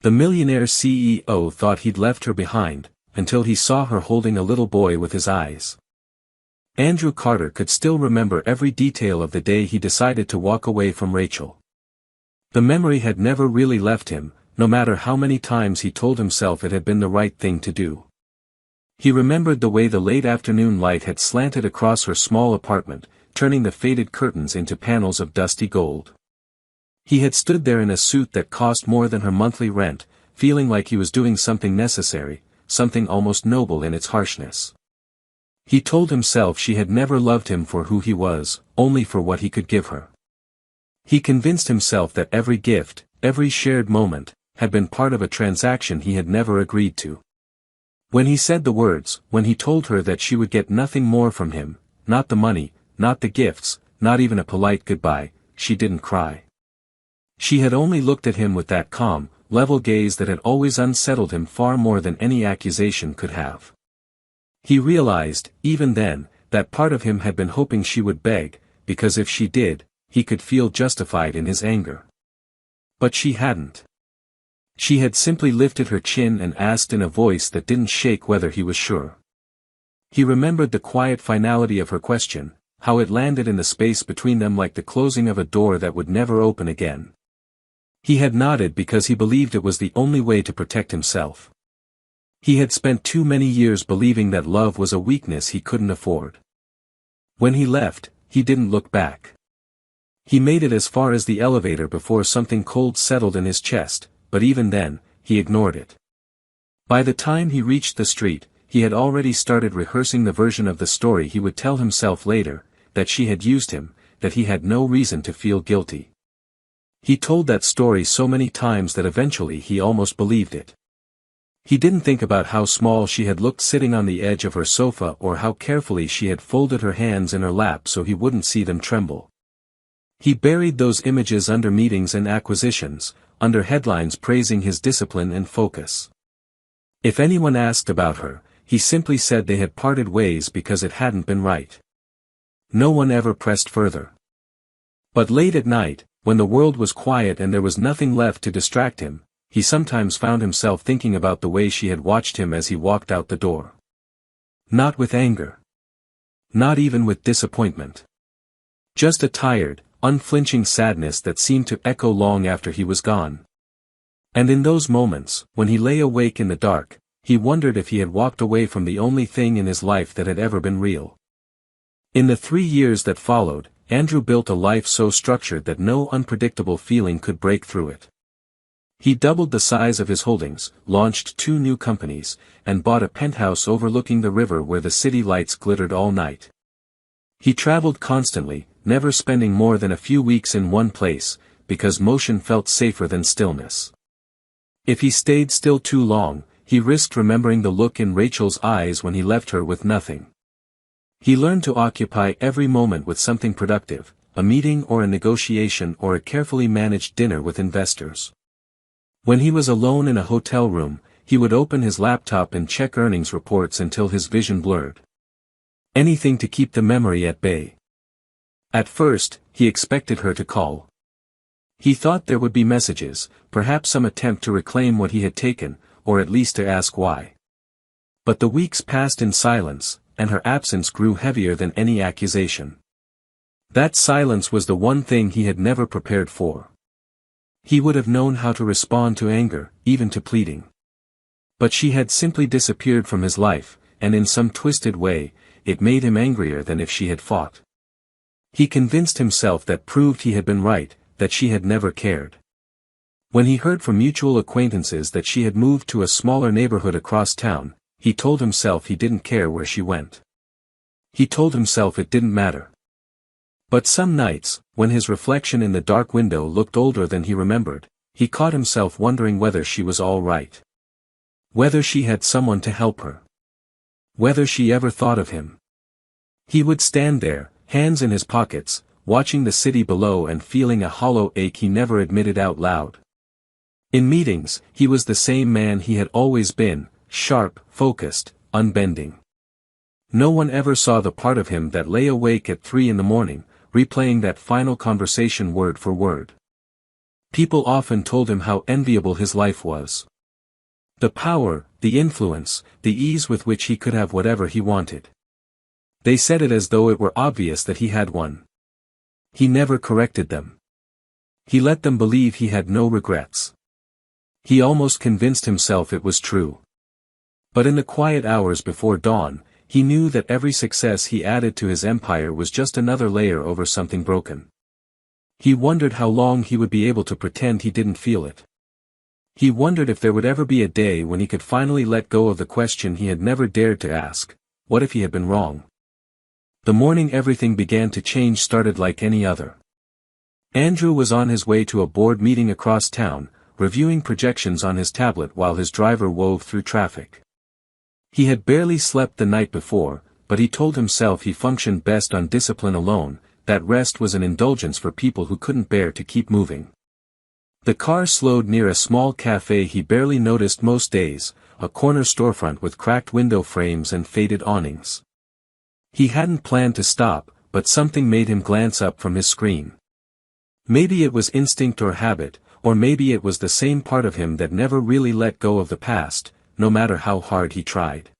The Millionaire CEO thought he'd left her behind, until he saw her holding a little boy with his eyes. Andrew Carter could still remember every detail of the day he decided to walk away from Rachel. The memory had never really left him, no matter how many times he told himself it had been the right thing to do. He remembered the way the late afternoon light had slanted across her small apartment, turning the faded curtains into panels of dusty gold. He had stood there in a suit that cost more than her monthly rent, feeling like he was doing something necessary, something almost noble in its harshness. He told himself she had never loved him for who he was, only for what he could give her. He convinced himself that every gift, every shared moment, had been part of a transaction he had never agreed to. When he said the words, when he told her that she would get nothing more from him, not the money, not the gifts, not even a polite goodbye, she didn't cry. She had only looked at him with that calm, level gaze that had always unsettled him far more than any accusation could have. He realized, even then, that part of him had been hoping she would beg, because if she did, he could feel justified in his anger. But she hadn't. She had simply lifted her chin and asked in a voice that didn't shake whether he was sure. He remembered the quiet finality of her question, how it landed in the space between them like the closing of a door that would never open again. He had nodded because he believed it was the only way to protect himself. He had spent too many years believing that love was a weakness he couldn't afford. When he left, he didn't look back. He made it as far as the elevator before something cold settled in his chest, but even then, he ignored it. By the time he reached the street, he had already started rehearsing the version of the story he would tell himself later, that she had used him, that he had no reason to feel guilty. He told that story so many times that eventually he almost believed it. He didn't think about how small she had looked sitting on the edge of her sofa or how carefully she had folded her hands in her lap so he wouldn't see them tremble. He buried those images under meetings and acquisitions, under headlines praising his discipline and focus. If anyone asked about her, he simply said they had parted ways because it hadn't been right. No one ever pressed further. But late at night, when the world was quiet and there was nothing left to distract him, he sometimes found himself thinking about the way she had watched him as he walked out the door. Not with anger. Not even with disappointment. Just a tired, unflinching sadness that seemed to echo long after he was gone. And in those moments, when he lay awake in the dark, he wondered if he had walked away from the only thing in his life that had ever been real. In the 3 years that followed, Andrew built a life so structured that no unpredictable feeling could break through it. He doubled the size of his holdings, launched 2 new companies, and bought a penthouse overlooking the river where the city lights glittered all night. He traveled constantly, never spending more than a few weeks in one place, because motion felt safer than stillness. If he stayed still too long, he risked remembering the look in Rachel's eyes when he left her with nothing. He learned to occupy every moment with something productive, a meeting or a negotiation or a carefully managed dinner with investors. When he was alone in a hotel room, he would open his laptop and check earnings reports until his vision blurred. Anything to keep the memory at bay. At first, he expected her to call. He thought there would be messages, perhaps some attempt to reclaim what he had taken, or at least to ask why. But the weeks passed in silence, and her absence grew heavier than any accusation. That silence was the one thing he had never prepared for. He would have known how to respond to anger, even to pleading. But she had simply disappeared from his life, and in some twisted way, it made him angrier than if she had fought. He convinced himself that proved he had been right, that she had never cared. When he heard from mutual acquaintances that she had moved to a smaller neighborhood across town, he told himself he didn't care where she went. He told himself it didn't matter. But some nights, when his reflection in the dark window looked older than he remembered, he caught himself wondering whether she was all right. Whether she had someone to help her. Whether she ever thought of him. He would stand there, hands in his pockets, watching the city below and feeling a hollow ache he never admitted out loud. In meetings, he was the same man he had always been, sharp, focused, unbending. No one ever saw the part of him that lay awake at 3 in the morning, replaying that final conversation word for word. People often told him how enviable his life was. The power, the influence, the ease with which he could have whatever he wanted. They said it as though it were obvious that he had one. He never corrected them. He let them believe he had no regrets. He almost convinced himself it was true. But in the quiet hours before dawn, he knew that every success he added to his empire was just another layer over something broken. He wondered how long he would be able to pretend he didn't feel it. He wondered if there would ever be a day when he could finally let go of the question he had never dared to ask: what if he had been wrong? The morning everything began to change started like any other. Andrew was on his way to a board meeting across town, reviewing projections on his tablet while his driver wove through traffic. He had barely slept the night before, but he told himself he functioned best on discipline alone, that rest was an indulgence for people who couldn't bear to keep moving. The car slowed near a small cafe he barely noticed most days, a corner storefront with cracked window frames and faded awnings. He hadn't planned to stop, but something made him glance up from his screen. Maybe it was instinct or habit, or maybe it was the same part of him that never really let go of the past, no matter how hard he tried.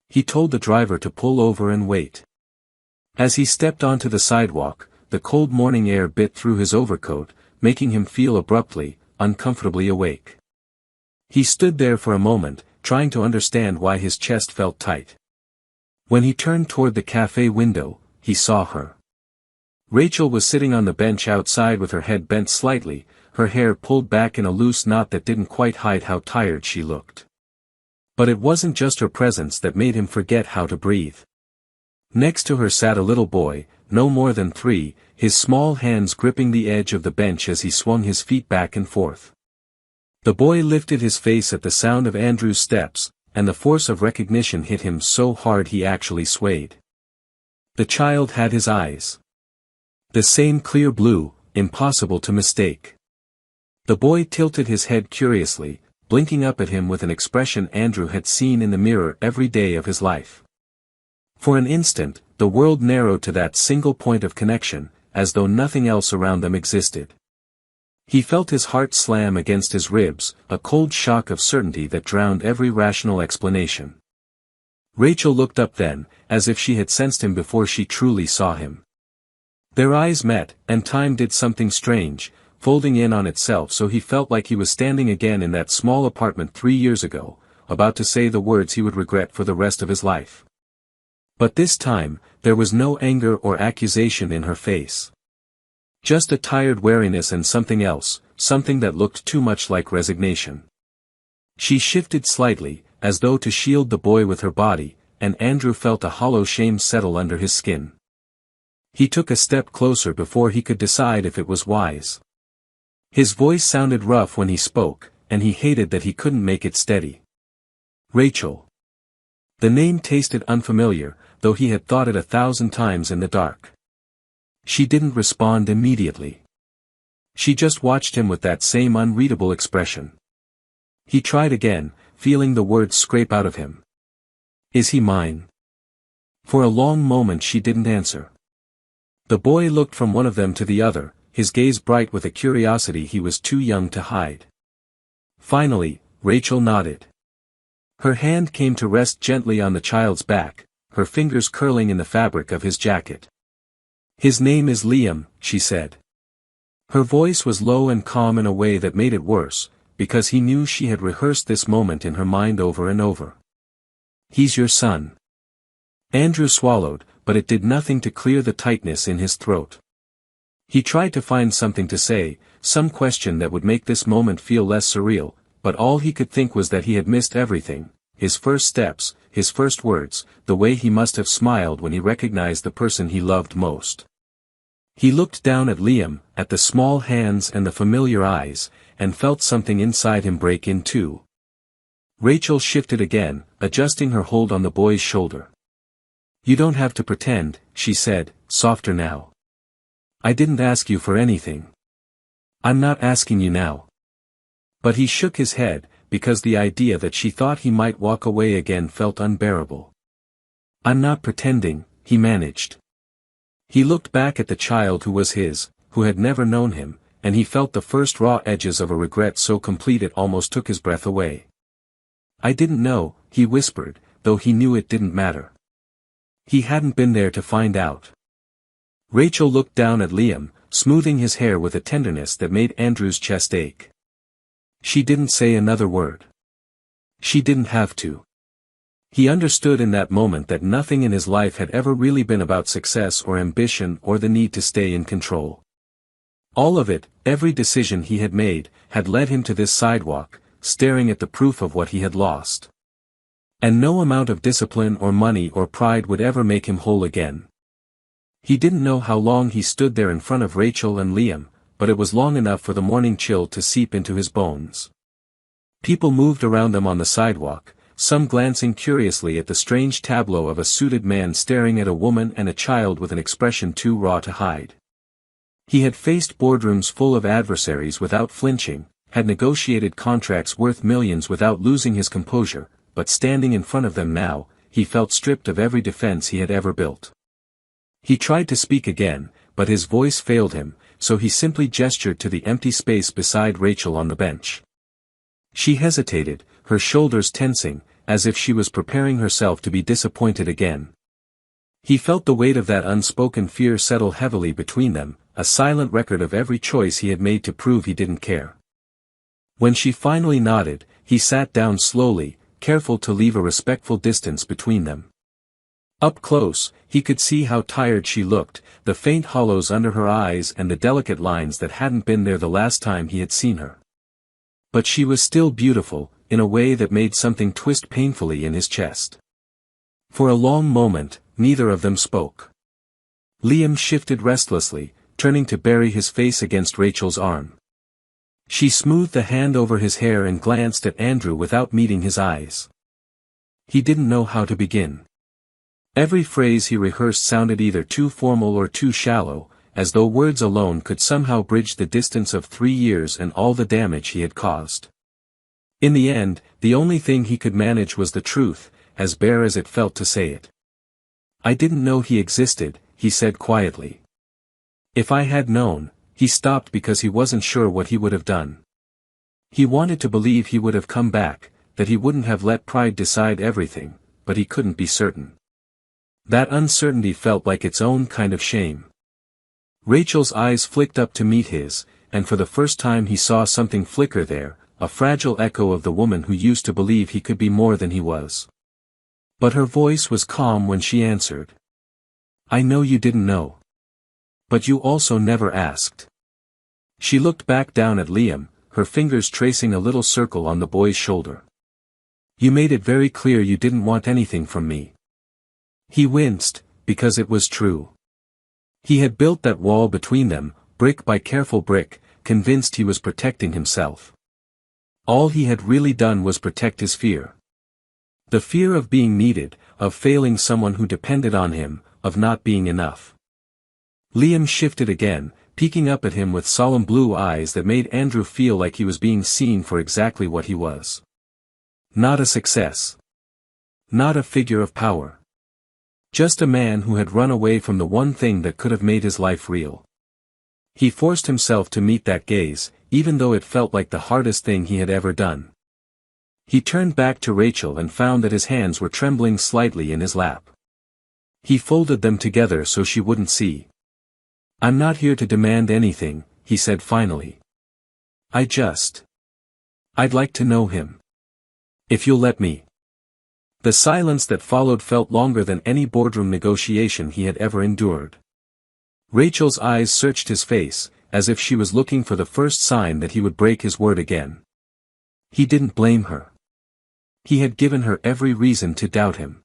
He told the driver to pull over and wait. As he stepped onto the sidewalk, the cold morning air bit through his overcoat, making him feel abruptly, uncomfortably awake. He stood there for a moment, trying to understand why his chest felt tight. When he turned toward the cafe window, he saw her. Rachel was sitting on the bench outside with her head bent slightly, her hair pulled back in a loose knot that didn't quite hide how tired she looked. But it wasn't just her presence that made him forget how to breathe. Next to her sat a little boy, no more than 3, his small hands gripping the edge of the bench as he swung his feet back and forth. The boy lifted his face at the sound of Andrew's steps, and the force of recognition hit him so hard he actually swayed. The child had his eyes. The same clear blue, impossible to mistake. The boy tilted his head curiously, blinking up at him with an expression Andrew had seen in the mirror every day of his life. For an instant, the world narrowed to that single point of connection, as though nothing else around them existed. He felt his heart slam against his ribs, a cold shock of certainty that drowned every rational explanation. Rachel looked up then, as if she had sensed him before she truly saw him. Their eyes met, and time did something strange, folding in on itself so he felt like he was standing again in that small apartment 3 years ago, about to say the words he would regret for the rest of his life. But this time, there was no anger or accusation in her face. Just a tired wariness and something else, something that looked too much like resignation. She shifted slightly, as though to shield the boy with her body, and Andrew felt a hollow shame settle under his skin. He took a step closer before he could decide if it was wise. His voice sounded rough when he spoke, and he hated that he couldn't make it steady. Rachel. The name tasted unfamiliar, though he had thought it 1,000 times in the dark. She didn't respond immediately. She just watched him with that same unreadable expression. He tried again, feeling the words scrape out of him. Is he mine? For a long moment she didn't answer. The boy looked from one of them to the other, his gaze bright with a curiosity he was too young to hide. Finally, Rachel nodded. Her hand came to rest gently on the child's back, her fingers curling in the fabric of his jacket. His name is Liam, she said. Her voice was low and calm in a way that made it worse, because he knew she had rehearsed this moment in her mind over and over. He's your son. Andrew swallowed, but it did nothing to clear the tightness in his throat. He tried to find something to say, some question that would make this moment feel less surreal, but all he could think was that he had missed everything, his first steps, his first words, the way he must have smiled when he recognized the person he loved most. He looked down at Liam, at the small hands and the familiar eyes, and felt something inside him break in two. Rachel shifted again, adjusting her hold on the boy's shoulder. You don't have to pretend, she said, softer now. I didn't ask you for anything. I'm not asking you now. But he shook his head, because the idea that she thought he might walk away again felt unbearable. I'm not pretending, he managed. He looked back at the child who was his, who had never known him, and he felt the first raw edges of a regret so complete it almost took his breath away. "I didn't know," he whispered, though he knew it didn't matter. He hadn't been there to find out. Rachel looked down at Liam, smoothing his hair with a tenderness that made Andrew's chest ache. She didn't say another word. She didn't have to. He understood in that moment that nothing in his life had ever really been about success or ambition or the need to stay in control. All of it, every decision he had made, had led him to this sidewalk, staring at the proof of what he had lost. And no amount of discipline or money or pride would ever make him whole again. He didn't know how long he stood there in front of Rachel and Liam, but it was long enough for the morning chill to seep into his bones. People moved around them on the sidewalk, some glancing curiously at the strange tableau of a suited man staring at a woman and a child with an expression too raw to hide. He had faced boardrooms full of adversaries without flinching, had negotiated contracts worth millions without losing his composure, but standing in front of them now, he felt stripped of every defense he had ever built. He tried to speak again, but his voice failed him, so he simply gestured to the empty space beside Rachel on the bench. She hesitated, her shoulders tensing, as if she was preparing herself to be disappointed again. He felt the weight of that unspoken fear settle heavily between them, a silent record of every choice he had made to prove he didn't care. When she finally nodded, he sat down slowly, careful to leave a respectful distance between them. Up close, he could see how tired she looked, the faint hollows under her eyes and the delicate lines that hadn't been there the last time he had seen her. But she was still beautiful, in a way that made something twist painfully in his chest. For a long moment, neither of them spoke. Liam shifted restlessly, turning to bury his face against Rachel's arm. She smoothed a hand over his hair and glanced at Andrew without meeting his eyes. He didn't know how to begin. Every phrase he rehearsed sounded either too formal or too shallow, as though words alone could somehow bridge the distance of 3 years and all the damage he had caused. In the end, the only thing he could manage was the truth, as bare as it felt to say it. "I didn't know he existed," he said quietly. "If I had known," he stopped because he wasn't sure what he would have done. He wanted to believe he would have come back, that he wouldn't have let pride decide everything, but he couldn't be certain. That uncertainty felt like its own kind of shame. Rachel's eyes flicked up to meet his, and for the first time he saw something flicker there, a fragile echo of the woman who used to believe he could be more than he was. But her voice was calm when she answered. "I know you didn't know. But you also never asked." She looked back down at Liam, her fingers tracing a little circle on the boy's shoulder. "You made it very clear you didn't want anything from me." He winced, because it was true. He had built that wall between them, brick by careful brick, convinced he was protecting himself. All he had really done was protect his fear. The fear of being needed, of failing someone who depended on him, of not being enough. Liam shifted again, peeking up at him with solemn blue eyes that made Andrew feel like he was being seen for exactly what he was. Not a success. Not a figure of power. Just a man who had run away from the one thing that could have made his life real. He forced himself to meet that gaze, even though it felt like the hardest thing he had ever done. He turned back to Rachel and found that his hands were trembling slightly in his lap. He folded them together so she wouldn't see. "I'm not here to demand anything," he said finally. I'd like to know him. If you'll let me." The silence that followed felt longer than any boardroom negotiation he had ever endured. Rachel's eyes searched his face, as if she was looking for the first sign that he would break his word again. He didn't blame her. He had given her every reason to doubt him.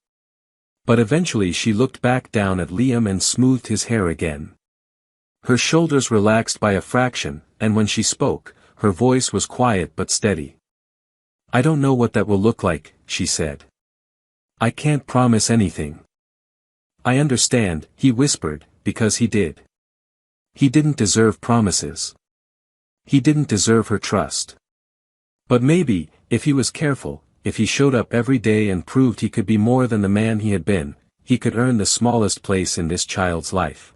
But eventually she looked back down at Liam and smoothed his hair again. Her shoulders relaxed by a fraction, and when she spoke, her voice was quiet but steady. "I don't know what that will look like," she said. "I can't promise anything." "I understand," he whispered, because he did. He didn't deserve promises. He didn't deserve her trust. But maybe, if he was careful, if he showed up every day and proved he could be more than the man he had been, he could earn the smallest place in this child's life.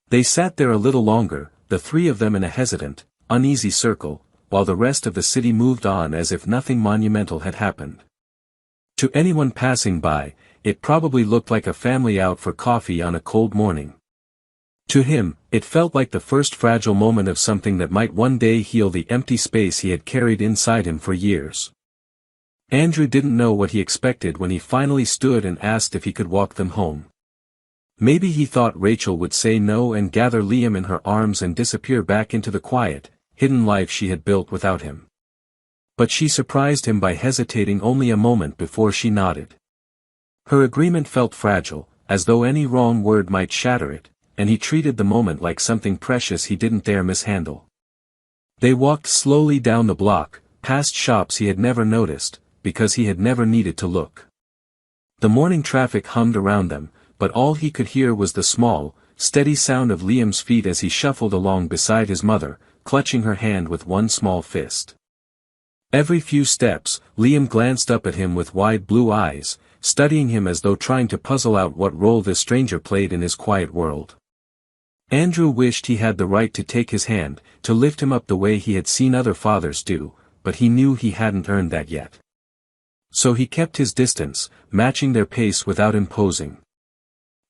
They sat there a little longer, the three of them in a hesitant, uneasy circle, while the rest of the city moved on as if nothing monumental had happened. To anyone passing by, it probably looked like a family out for coffee on a cold morning. To him, it felt like the first fragile moment of something that might one day heal the empty space he had carried inside him for years. Andrew didn't know what he expected when he finally stood and asked if he could walk them home. Maybe he thought Rachel would say no and gather Liam in her arms and disappear back into the quiet, hidden life she had built without him. But she surprised him by hesitating only a moment before she nodded. Her agreement felt fragile, as though any wrong word might shatter it, and he treated the moment like something precious he didn't dare mishandle. They walked slowly down the block, past shops he had never noticed, because he had never needed to look. The morning traffic hummed around them, but all he could hear was the small, steady sound of Liam's feet as he shuffled along beside his mother, clutching her hand with one small fist. Every few steps, Liam glanced up at him with wide blue eyes, studying him as though trying to puzzle out what role this stranger played in his quiet world. Andrew wished he had the right to take his hand, to lift him up the way he had seen other fathers do, but he knew he hadn't earned that yet. So he kept his distance, matching their pace without imposing.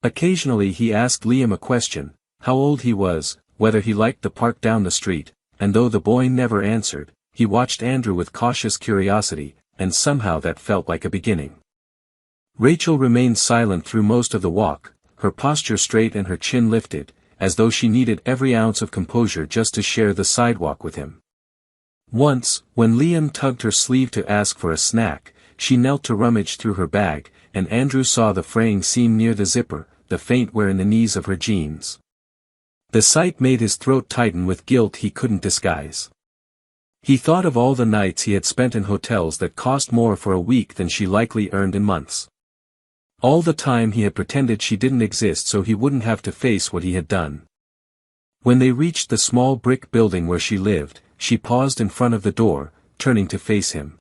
Occasionally he asked Liam a question, how old he was, whether he liked the park down the street, and though the boy never answered, he watched Andrew with cautious curiosity, and somehow that felt like a beginning. Rachel remained silent through most of the walk, her posture straight and her chin lifted, as though she needed every ounce of composure just to share the sidewalk with him. Once, when Liam tugged her sleeve to ask for a snack, she knelt to rummage through her bag, and Andrew saw the fraying seam near the zipper, the faint wear in the knees of her jeans. The sight made his throat tighten with guilt he couldn't disguise. He thought of all the nights he had spent in hotels that cost more for a week than she likely earned in months. All the time he had pretended she didn't exist so he wouldn't have to face what he had done. When they reached the small brick building where she lived, she paused in front of the door, turning to face him.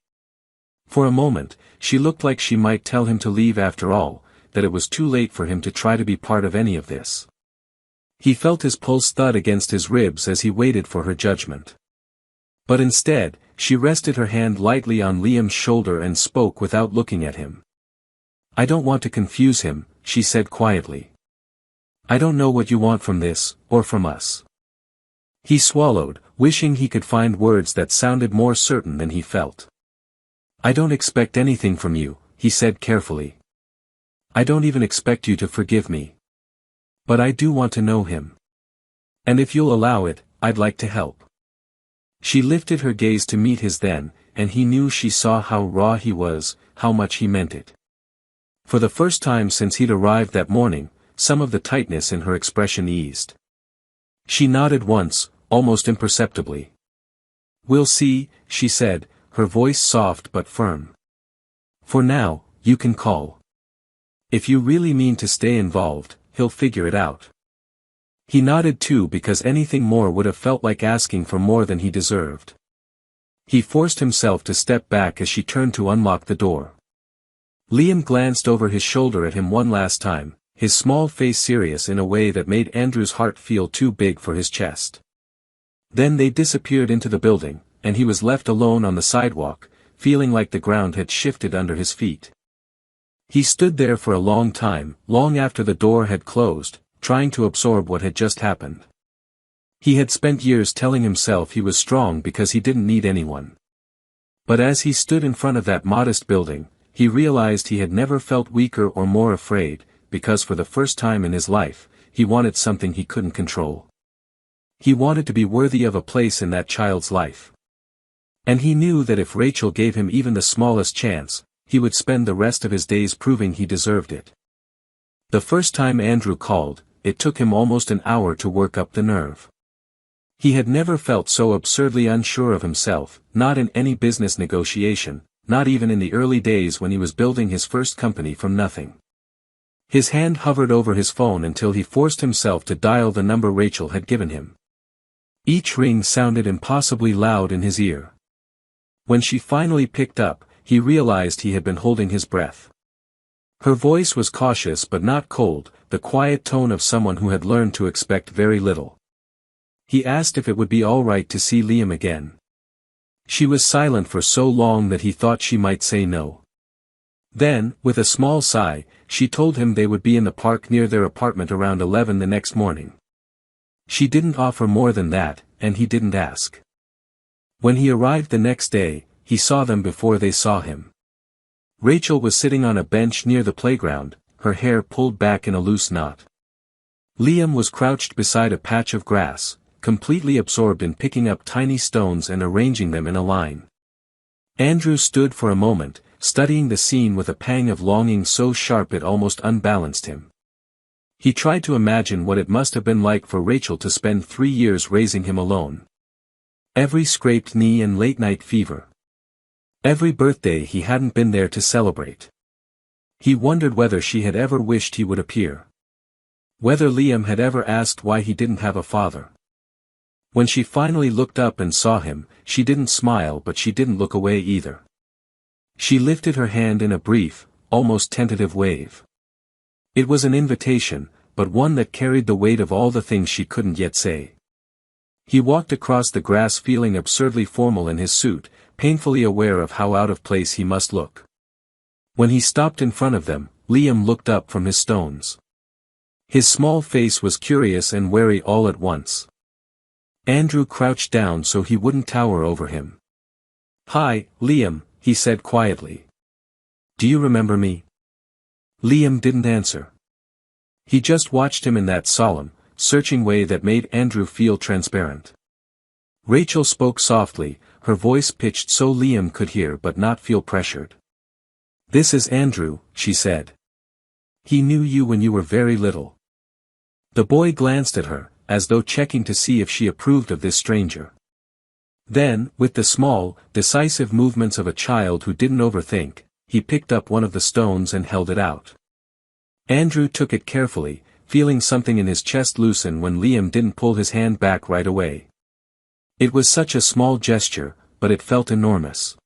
For a moment, she looked like she might tell him to leave after all, that it was too late for him to try to be part of any of this. He felt his pulse thud against his ribs as he waited for her judgment. But instead, she rested her hand lightly on Liam's shoulder and spoke without looking at him. "I don't want to confuse him," she said quietly. "I don't know what you want from this, or from us." He swallowed, wishing he could find words that sounded more certain than he felt. "I don't expect anything from you," he said carefully. "I don't even expect you to forgive me. But I do want to know him. And if you'll allow it, I'd like to help." She lifted her gaze to meet his then, and he knew she saw how raw he was, how much he meant it. For the first time since he'd arrived that morning, some of the tightness in her expression eased. She nodded once, almost imperceptibly. "We'll see," she said, her voice soft but firm. "For now, you can call. If you really mean to stay involved, he'll figure it out." He nodded too because anything more would have felt like asking for more than he deserved. He forced himself to step back as she turned to unlock the door. Liam glanced over his shoulder at him one last time, his small face serious in a way that made Andrew's heart feel too big for his chest. Then they disappeared into the building, and he was left alone on the sidewalk, feeling like the ground had shifted under his feet. He stood there for a long time, long after the door had closed, trying to absorb what had just happened. He had spent years telling himself he was strong because he didn't need anyone. But as he stood in front of that modest building, he realized he had never felt weaker or more afraid, because for the first time in his life, he wanted something he couldn't control. He wanted to be worthy of a place in that child's life. And he knew that if Rachel gave him even the smallest chance, he would spend the rest of his days proving he deserved it. The first time Andrew called, it took him almost an hour to work up the nerve. He had never felt so absurdly unsure of himself, not in any business negotiation, not even in the early days when he was building his first company from nothing. His hand hovered over his phone until he forced himself to dial the number Rachel had given him. Each ring sounded impossibly loud in his ear. When she finally picked up, he realized he had been holding his breath. Her voice was cautious but not cold, the quiet tone of someone who had learned to expect very little. He asked if it would be all right to see Liam again. She was silent for so long that he thought she might say no. Then, with a small sigh, she told him they would be in the park near their apartment around 11 the next morning. She didn't offer more than that, and he didn't ask. When he arrived the next day, he saw them before they saw him. Rachel was sitting on a bench near the playground, her hair pulled back in a loose knot. Liam was crouched beside a patch of grass, completely absorbed in picking up tiny stones and arranging them in a line. Andrew stood for a moment, studying the scene with a pang of longing so sharp it almost unbalanced him. He tried to imagine what it must have been like for Rachel to spend 3 years raising him alone. Every scraped knee and late-night fever. Every birthday he hadn't been there to celebrate. He wondered whether she had ever wished he would appear. Whether Liam had ever asked why he didn't have a father. When she finally looked up and saw him, she didn't smile but she didn't look away either. She lifted her hand in a brief, almost tentative wave. It was an invitation, but one that carried the weight of all the things she couldn't yet say. He walked across the grass feeling absurdly formal in his suit, painfully aware of how out of place he must look. When he stopped in front of them, Liam looked up from his stones. His small face was curious and wary all at once. Andrew crouched down so he wouldn't tower over him. "Hi, Liam," he said quietly. "Do you remember me?" Liam didn't answer. He just watched him in that solemn, searching way that made Andrew feel transparent. Rachel spoke softly, her voice pitched so Liam could hear but not feel pressured. "This is Andrew," she said. "He knew you when you were very little." The boy glanced at her, as though checking to see if she approved of this stranger. Then, with the small, decisive movements of a child who didn't overthink, he picked up one of the stones and held it out. Andrew took it carefully, feeling something in his chest loosen when Liam didn't pull his hand back right away. It was such a small gesture, but it felt enormous.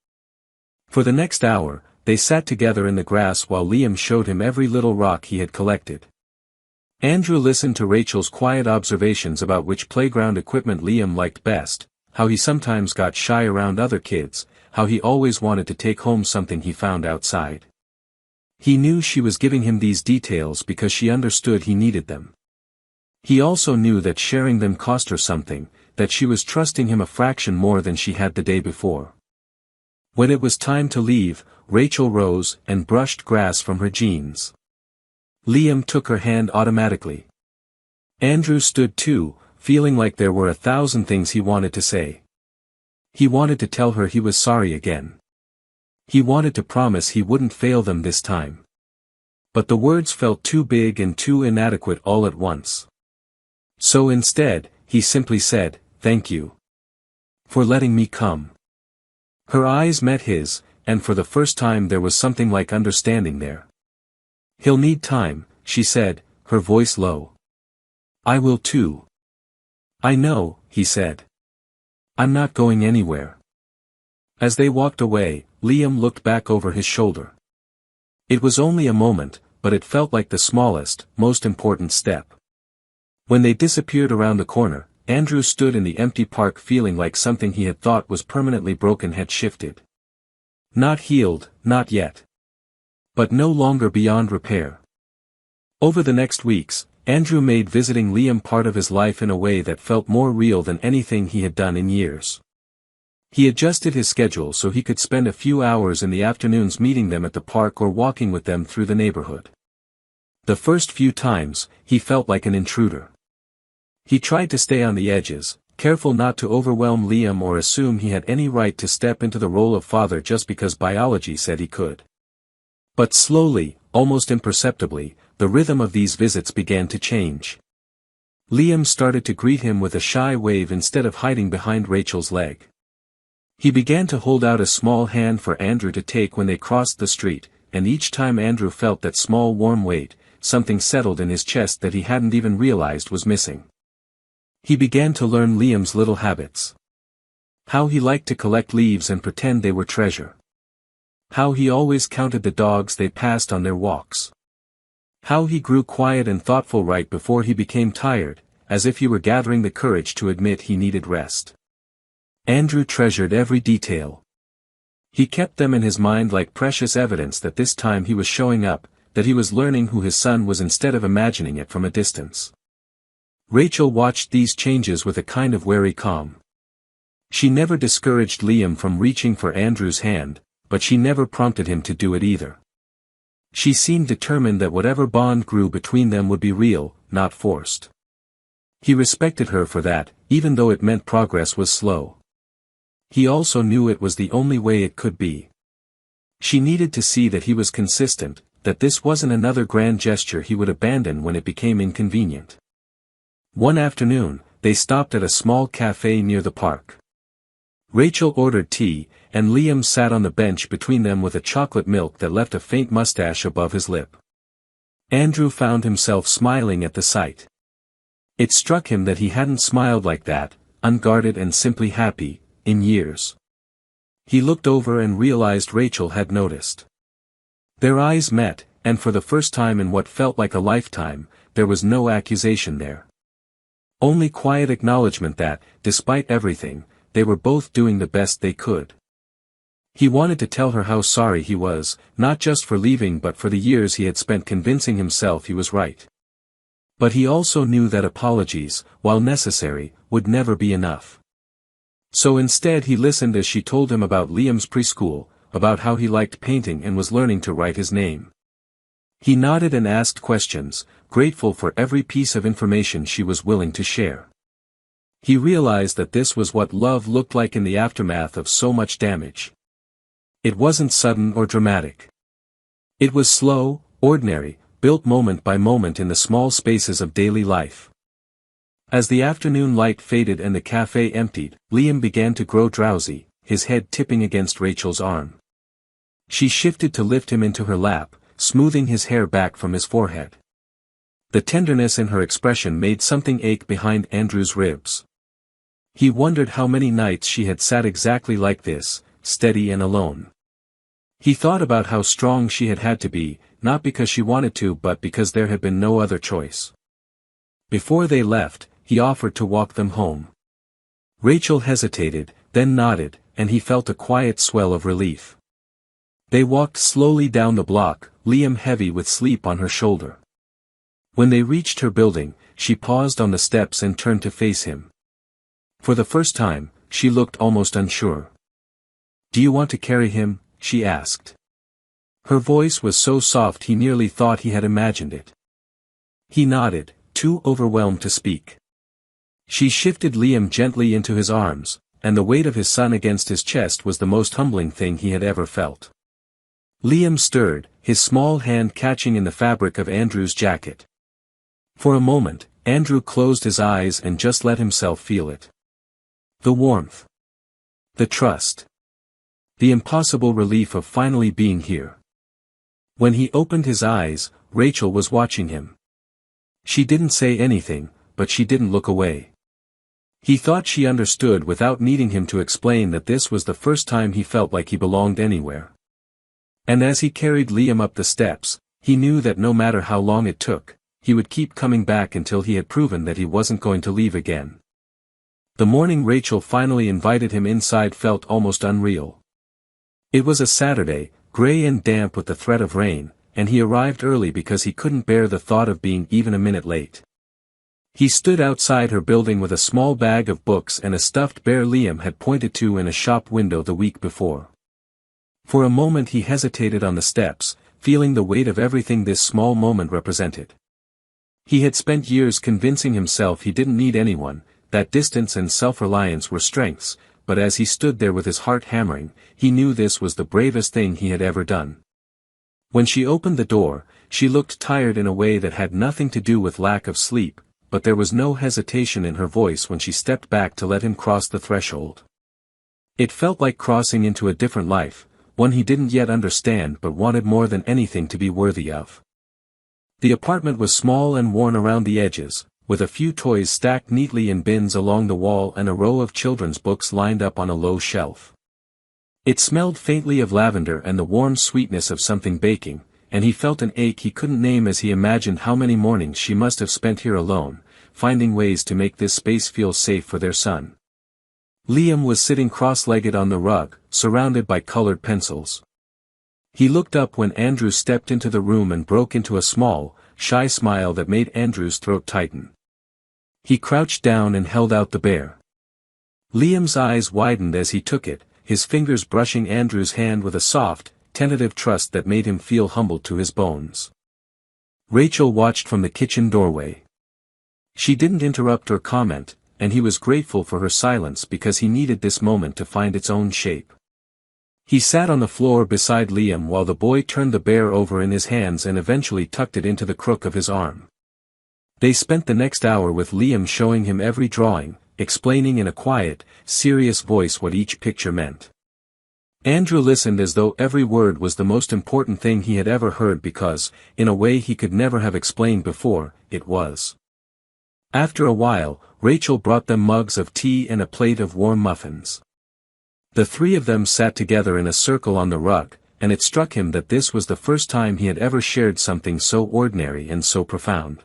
For the next hour, they sat together in the grass while Liam showed him every little rock he had collected. Andrew listened to Rachel's quiet observations about which playground equipment Liam liked best, how he sometimes got shy around other kids, how he always wanted to take home something he found outside. He knew she was giving him these details because she understood he needed them. He also knew that sharing them cost her something, that she was trusting him a fraction more than she had the day before. When it was time to leave, Rachel rose and brushed grass from her jeans. Liam took her hand automatically. Andrew stood too, feeling like there were 1,000 things he wanted to say. He wanted to tell her he was sorry again. He wanted to promise he wouldn't fail them this time. But the words felt too big and too inadequate all at once. So instead, he simply said, "Thank you. For letting me come." Her eyes met his, and for the first time there was something like understanding there. "He'll need time," she said, her voice low. "I will too." "I know," he said. "I'm not going anywhere." As they walked away, Liam looked back over his shoulder. It was only a moment, but it felt like the smallest, most important step. When they disappeared around the corner, Andrew stood in the empty park feeling like something he had thought was permanently broken had shifted. Not healed, not yet. But no longer beyond repair. Over the next weeks, Andrew made visiting Liam part of his life in a way that felt more real than anything he had done in years. He adjusted his schedule so he could spend a few hours in the afternoons meeting them at the park or walking with them through the neighborhood. The first few times, he felt like an intruder. He tried to stay on the edges, careful not to overwhelm Liam or assume he had any right to step into the role of father just because biology said he could. But slowly, almost imperceptibly, the rhythm of these visits began to change. Liam started to greet him with a shy wave instead of hiding behind Rachel's leg. He began to hold out a small hand for Andrew to take when they crossed the street, and each time Andrew felt that small warm weight, something settled in his chest that he hadn't even realized was missing. He began to learn Liam's little habits. How he liked to collect leaves and pretend they were treasure. How he always counted the dogs they passed on their walks. How he grew quiet and thoughtful right before he became tired, as if he were gathering the courage to admit he needed rest. Andrew treasured every detail. He kept them in his mind like precious evidence that this time he was showing up, that he was learning who his son was instead of imagining it from a distance. Rachel watched these changes with a kind of wary calm. She never discouraged Liam from reaching for Andrew's hand, but she never prompted him to do it either. She seemed determined that whatever bond grew between them would be real, not forced. He respected her for that, even though it meant progress was slow. He also knew it was the only way it could be. She needed to see that he was consistent, that this wasn't another grand gesture he would abandon when it became inconvenient. One afternoon, they stopped at a small cafe near the park. Rachel ordered tea, and Liam sat on the bench between them with a chocolate milk that left a faint mustache above his lip. Andrew found himself smiling at the sight. It struck him that he hadn't smiled like that, unguarded and simply happy, in years. He looked over and realized Rachel had noticed. Their eyes met, and for the first time in what felt like a lifetime, there was no accusation there. Only quiet acknowledgement that, despite everything, they were both doing the best they could. He wanted to tell her how sorry he was, not just for leaving but for the years he had spent convincing himself he was right. But he also knew that apologies, while necessary, would never be enough. So instead he listened as she told him about Liam's preschool, about how he liked painting and was learning to write his name. He nodded and asked questions, grateful for every piece of information she was willing to share. He realized that this was what love looked like in the aftermath of so much damage. It wasn't sudden or dramatic. It was slow, ordinary, built moment by moment in the small spaces of daily life. As the afternoon light faded and the cafe emptied, Liam began to grow drowsy, his head tipping against Rachel's arm. She shifted to lift him into her lap, smoothing his hair back from his forehead. The tenderness in her expression made something ache behind Andrew's ribs. He wondered how many nights she had sat exactly like this, steady and alone. He thought about how strong she had had to be, not because she wanted to but because there had been no other choice. Before they left, he offered to walk them home. Rachel hesitated, then nodded, and he felt a quiet swell of relief. They walked slowly down the block, Liam heavy with sleep on her shoulder. When they reached her building, she paused on the steps and turned to face him. For the first time, she looked almost unsure. "Do you want to carry him?" she asked. Her voice was so soft he nearly thought he had imagined it. He nodded, too overwhelmed to speak. She shifted Liam gently into his arms, and the weight of his son against his chest was the most humbling thing he had ever felt. Liam stirred, his small hand catching in the fabric of Andrew's jacket. For a moment, Andrew closed his eyes and just let himself feel it. The warmth. The trust. The impossible relief of finally being here. When he opened his eyes, Rachel was watching him. She didn't say anything, but she didn't look away. He thought she understood without needing him to explain that this was the first time he felt like he belonged anywhere. And as he carried Liam up the steps, he knew that no matter how long it took, he would keep coming back until he had proven that he wasn't going to leave again. The morning Rachel finally invited him inside felt almost unreal. It was a Saturday, gray and damp with the threat of rain, and he arrived early because he couldn't bear the thought of being even a minute late. He stood outside her building with a small bag of books and a stuffed bear Liam had pointed to in a shop window the week before. For a moment he hesitated on the steps, feeling the weight of everything this small moment represented. He had spent years convincing himself he didn't need anyone, that distance and self-reliance were strengths, but as he stood there with his heart hammering, he knew this was the bravest thing he had ever done. When she opened the door, she looked tired in a way that had nothing to do with lack of sleep, but there was no hesitation in her voice when she stepped back to let him cross the threshold. It felt like crossing into a different life, one he didn't yet understand but wanted more than anything to be worthy of. The apartment was small and worn around the edges, with a few toys stacked neatly in bins along the wall and a row of children's books lined up on a low shelf. It smelled faintly of lavender and the warm sweetness of something baking, and he felt an ache he couldn't name as he imagined how many mornings she must have spent here alone, finding ways to make this space feel safe for their son. Liam was sitting cross-legged on the rug, surrounded by colored pencils. He looked up when Andrew stepped into the room and broke into a small, shy smile that made Andrew's throat tighten. He crouched down and held out the bear. Liam's eyes widened as he took it, his fingers brushing Andrew's hand with a soft, tentative trust that made him feel humbled to his bones. Rachel watched from the kitchen doorway. She didn't interrupt or comment, and he was grateful for her silence because he needed this moment to find its own shape. He sat on the floor beside Liam while the boy turned the bear over in his hands and eventually tucked it into the crook of his arm. They spent the next hour with Liam showing him every drawing, explaining in a quiet, serious voice what each picture meant. Andrew listened as though every word was the most important thing he had ever heard because, in a way he could never have explained before, it was. After a while, Rachel brought them mugs of tea and a plate of warm muffins. The three of them sat together in a circle on the rug, and it struck him that this was the first time he had ever shared something so ordinary and so profound.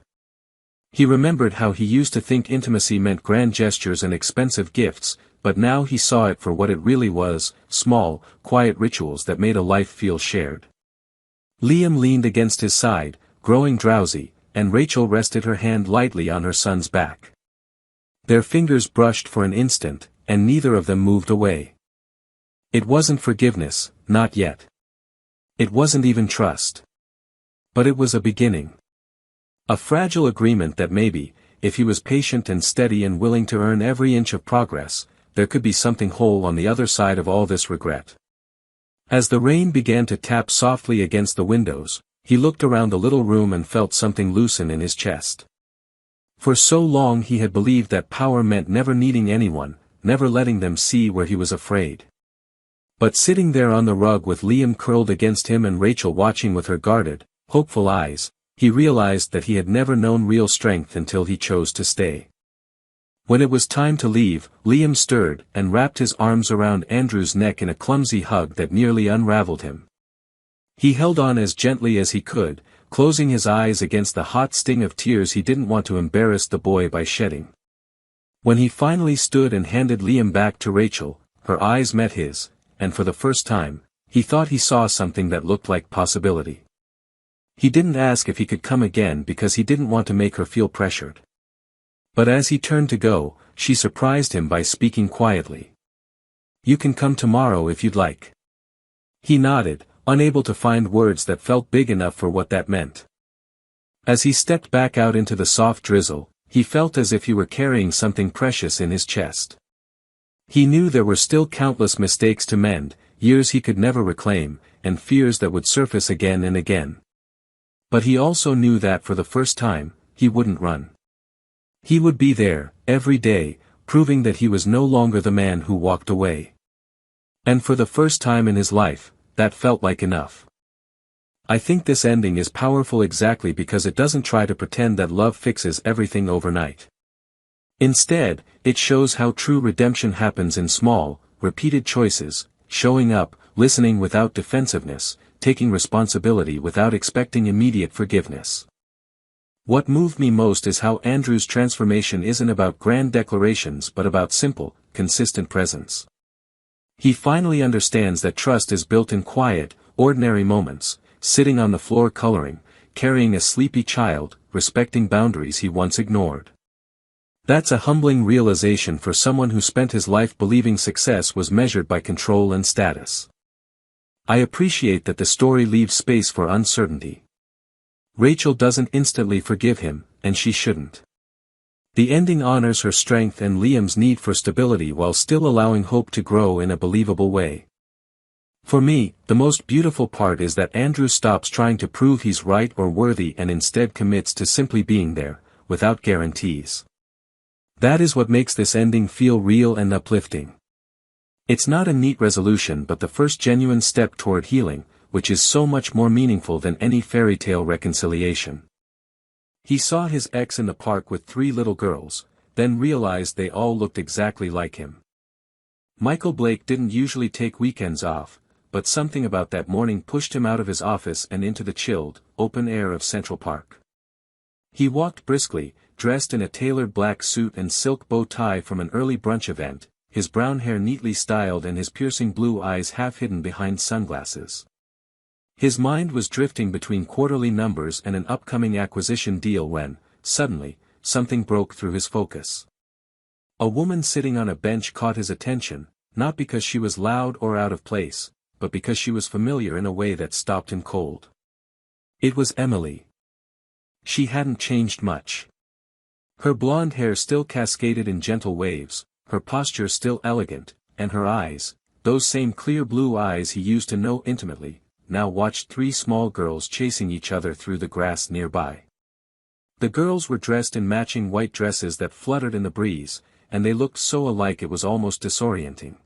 He remembered how he used to think intimacy meant grand gestures and expensive gifts, but now he saw it for what it really was, small, quiet rituals that made a life feel shared. Liam leaned against his side, growing drowsy, and Rachel rested her hand lightly on her son's back. Their fingers brushed for an instant, and neither of them moved away. It wasn't forgiveness, not yet. It wasn't even trust. But it was a beginning. A fragile agreement that maybe, if he was patient and steady and willing to earn every inch of progress, there could be something whole on the other side of all this regret. As the rain began to tap softly against the windows, he looked around the little room and felt something loosen in his chest. For so long he had believed that power meant never needing anyone, never letting them see where he was afraid. But sitting there on the rug with Liam curled against him and Rachel watching with her guarded, hopeful eyes, he realized that he had never known real strength until he chose to stay. When it was time to leave, Liam stirred and wrapped his arms around Andrew's neck in a clumsy hug that nearly unraveled him. He held on as gently as he could, closing his eyes against the hot sting of tears he didn't want to embarrass the boy by shedding. When he finally stood and handed Liam back to Rachel, her eyes met his, and for the first time, he thought he saw something that looked like possibility. He didn't ask if he could come again because he didn't want to make her feel pressured. But as he turned to go, she surprised him by speaking quietly. "You can come tomorrow if you'd like." He nodded, unable to find words that felt big enough for what that meant. As he stepped back out into the soft drizzle, he felt as if he were carrying something precious in his chest. He knew there were still countless mistakes to mend, years he could never reclaim, and fears that would surface again and again. But he also knew that for the first time, he wouldn't run. He would be there, every day, proving that he was no longer the man who walked away. And for the first time in his life, that felt like enough. I think this ending is powerful exactly because it doesn't try to pretend that love fixes everything overnight. Instead, it shows how true redemption happens in small, repeated choices, showing up, listening without defensiveness, taking responsibility without expecting immediate forgiveness. What moved me most is how Andrew's transformation isn't about grand declarations but about simple, consistent presence. He finally understands that trust is built in quiet, ordinary moments, sitting on the floor coloring, carrying a sleepy child, respecting boundaries he once ignored. That's a humbling realization for someone who spent his life believing success was measured by control and status. I appreciate that the story leaves space for uncertainty. Rachel doesn't instantly forgive him, and she shouldn't. The ending honors her strength and Liam's need for stability while still allowing hope to grow in a believable way. For me, the most beautiful part is that Andrew stops trying to prove he's right or worthy and instead commits to simply being there, without guarantees. That is what makes this ending feel real and uplifting. It's not a neat resolution but the first genuine step toward healing, which is so much more meaningful than any fairy tale reconciliation. He saw his ex in the park with 3 little girls, then realized they all looked exactly like him. Michael Blake didn't usually take weekends off, but something about that morning pushed him out of his office and into the chilled, open air of Central Park. He walked briskly, dressed in a tailored black suit and silk bow tie from an early brunch event, his brown hair neatly styled and his piercing blue eyes half hidden behind sunglasses. His mind was drifting between quarterly numbers and an upcoming acquisition deal when, suddenly, something broke through his focus. A woman sitting on a bench caught his attention, not because she was loud or out of place, but because she was familiar in a way that stopped him cold. It was Emily. She hadn't changed much. Her blonde hair still cascaded in gentle waves, her posture still elegant, and her eyes, those same clear blue eyes he used to know intimately, now watched three small girls chasing each other through the grass nearby. The girls were dressed in matching white dresses that fluttered in the breeze, and they looked so alike it was almost disorienting.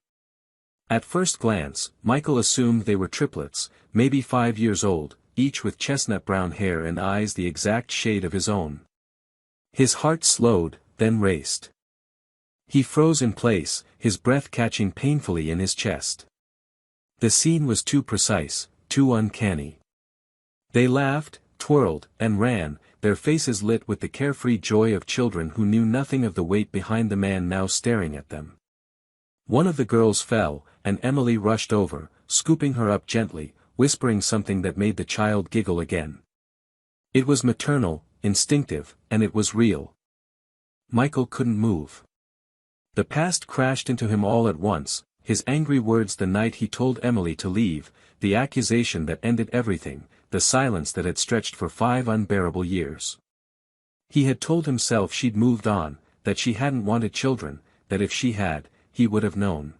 At first glance, Michael assumed they were triplets, maybe 5 years old, each with chestnut brown hair and eyes the exact shade of his own. His heart slowed, then raced. He froze in place, his breath catching painfully in his chest. The scene was too precise, too uncanny. They laughed, twirled, and ran, their faces lit with the carefree joy of children who knew nothing of the weight behind the man now staring at them. One of the girls fell, and Emily rushed over, scooping her up gently, whispering something that made the child giggle again. It was maternal, instinctive, and it was real. Michael couldn't move. The past crashed into him all at once, his angry words the night he told Emily to leave, the accusation that ended everything, the silence that had stretched for 5 unbearable years. He had told himself she'd moved on, that she hadn't wanted children, that if she had, he would have known.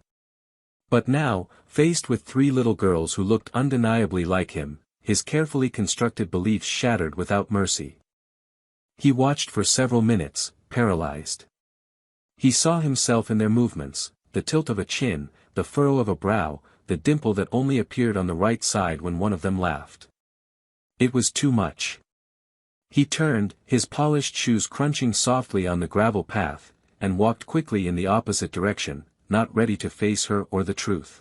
But now, faced with 3 little girls who looked undeniably like him, his carefully constructed beliefs shattered without mercy. He watched for several minutes, paralyzed. He saw himself in their movements, the tilt of a chin, the furrow of a brow, the dimple that only appeared on the right side when one of them laughed. It was too much. He turned, his polished shoes crunching softly on the gravel path, and walked quickly in the opposite direction, not ready to face her or the truth.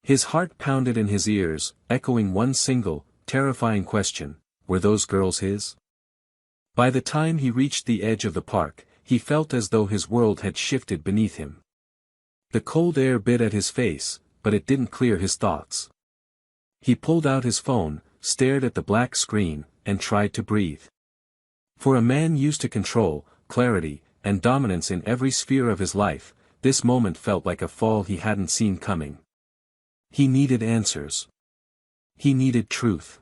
His heart pounded in his ears, echoing one single, terrifying question: were those girls his? By the time he reached the edge of the park, he felt as though his world had shifted beneath him. The cold air bit at his face, but it didn't clear his thoughts. He pulled out his phone, stared at the black screen, and tried to breathe. For a man used to control, clarity, and dominance in every sphere of his life, this moment felt like a fall he hadn't seen coming. He needed answers. He needed truth.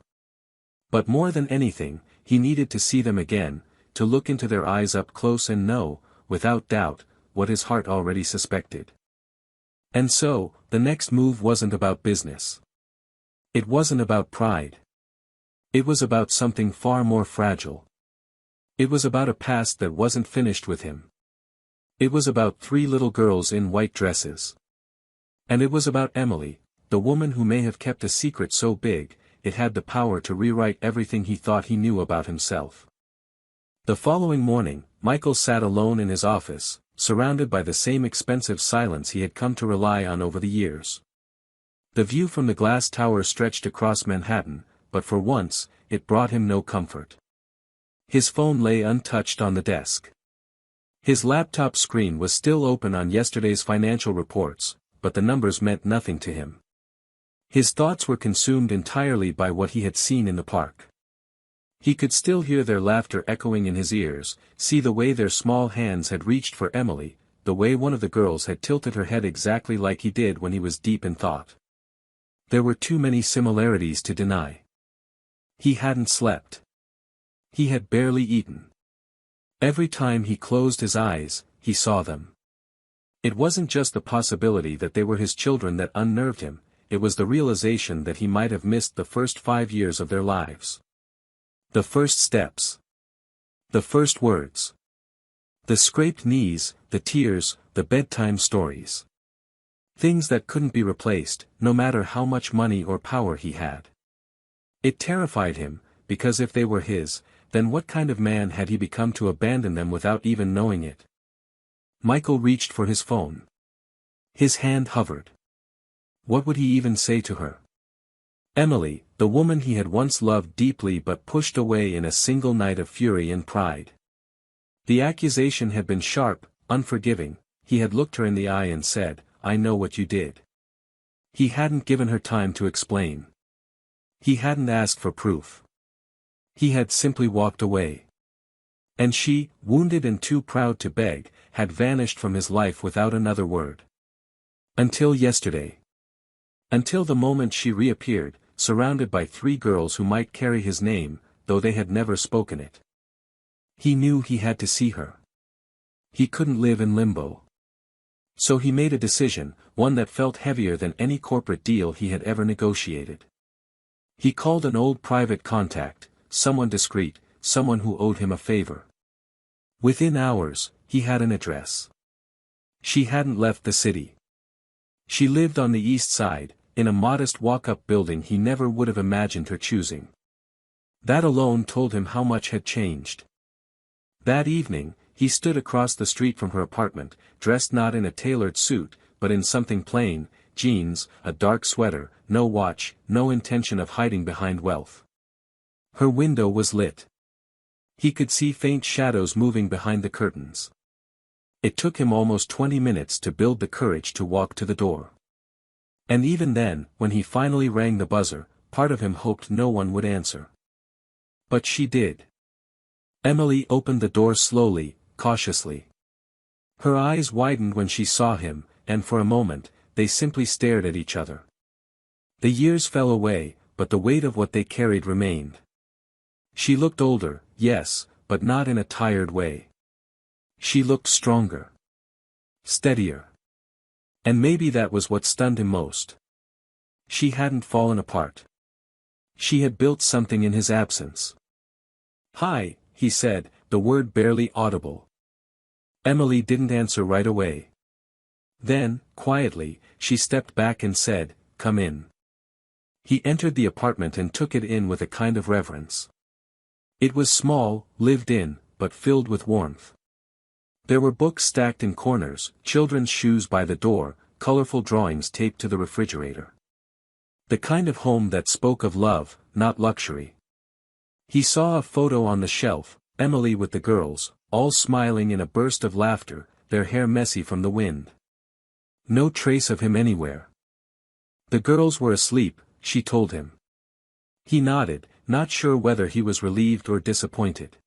But more than anything, he needed to see them again, to look into their eyes up close and know, without doubt, what his heart already suspected. And so, the next move wasn't about business. It wasn't about pride. It was about something far more fragile. It was about a past that wasn't finished with him. It was about 3 little girls in white dresses. And it was about Emily, the woman who may have kept a secret so big, it had the power to rewrite everything he thought he knew about himself. The following morning, Michael sat alone in his office, surrounded by the same expensive silence he had come to rely on over the years. The view from the glass tower stretched across Manhattan, but for once, it brought him no comfort. His phone lay untouched on the desk. His laptop screen was still open on yesterday's financial reports, but the numbers meant nothing to him. His thoughts were consumed entirely by what he had seen in the park. He could still hear their laughter echoing in his ears, see the way their small hands had reached for Emily, the way one of the girls had tilted her head exactly like he did when he was deep in thought. There were too many similarities to deny. He hadn't slept. He had barely eaten. Every time he closed his eyes, he saw them. It wasn't just the possibility that they were his children that unnerved him, it was the realization that he might have missed the first 5 years of their lives. The first steps. The first words. The scraped knees, the tears, the bedtime stories. Things that couldn't be replaced, no matter how much money or power he had. It terrified him, because if they were his, then what kind of man had he become to abandon them without even knowing it? Michael reached for his phone. His hand hovered. What would he even say to her? Emily, the woman he had once loved deeply but pushed away in a single night of fury and pride. The accusation had been sharp, unforgiving. He had looked her in the eye and said, "I know what you did." He hadn't given her time to explain. He hadn't asked for proof. He had simply walked away. And she, wounded and too proud to beg, had vanished from his life without another word. Until yesterday. Until the moment she reappeared, surrounded by 3 girls who might carry his name, though they had never spoken it. He knew he had to see her. He couldn't live in limbo. So he made a decision, one that felt heavier than any corporate deal he had ever negotiated. He called an old private contact, someone discreet, someone who owed him a favor. Within hours, he had an address. She hadn't left the city. She lived on the east side, in a modest walk-up building he never would have imagined her choosing. That alone told him how much had changed. That evening, he stood across the street from her apartment, dressed not in a tailored suit, but in something plain, jeans, a dark sweater, no watch, no intention of hiding behind wealth. Her window was lit. He could see faint shadows moving behind the curtains. It took him almost 20 minutes to build the courage to walk to the door. And even then, when he finally rang the buzzer, part of him hoped no one would answer. But she did. Emily opened the door slowly, cautiously. Her eyes widened when she saw him, and for a moment, they simply stared at each other. The years fell away, but the weight of what they carried remained. She looked older, yes, but not in a tired way. She looked stronger. Steadier. And maybe that was what stunned him most. She hadn't fallen apart. She had built something in his absence. "Hi," he said, the word barely audible. Emily didn't answer right away. Then, quietly, she stepped back and said, "Come in." He entered the apartment and took it in with a kind of reverence. It was small, lived in, but filled with warmth. There were books stacked in corners, children's shoes by the door, colorful drawings taped to the refrigerator. The kind of home that spoke of love, not luxury. He saw a photo on the shelf, Emily with the girls, all smiling in a burst of laughter, their hair messy from the wind. No trace of him anywhere. The girls were asleep, she told him. He nodded, not sure whether he was relieved or disappointed.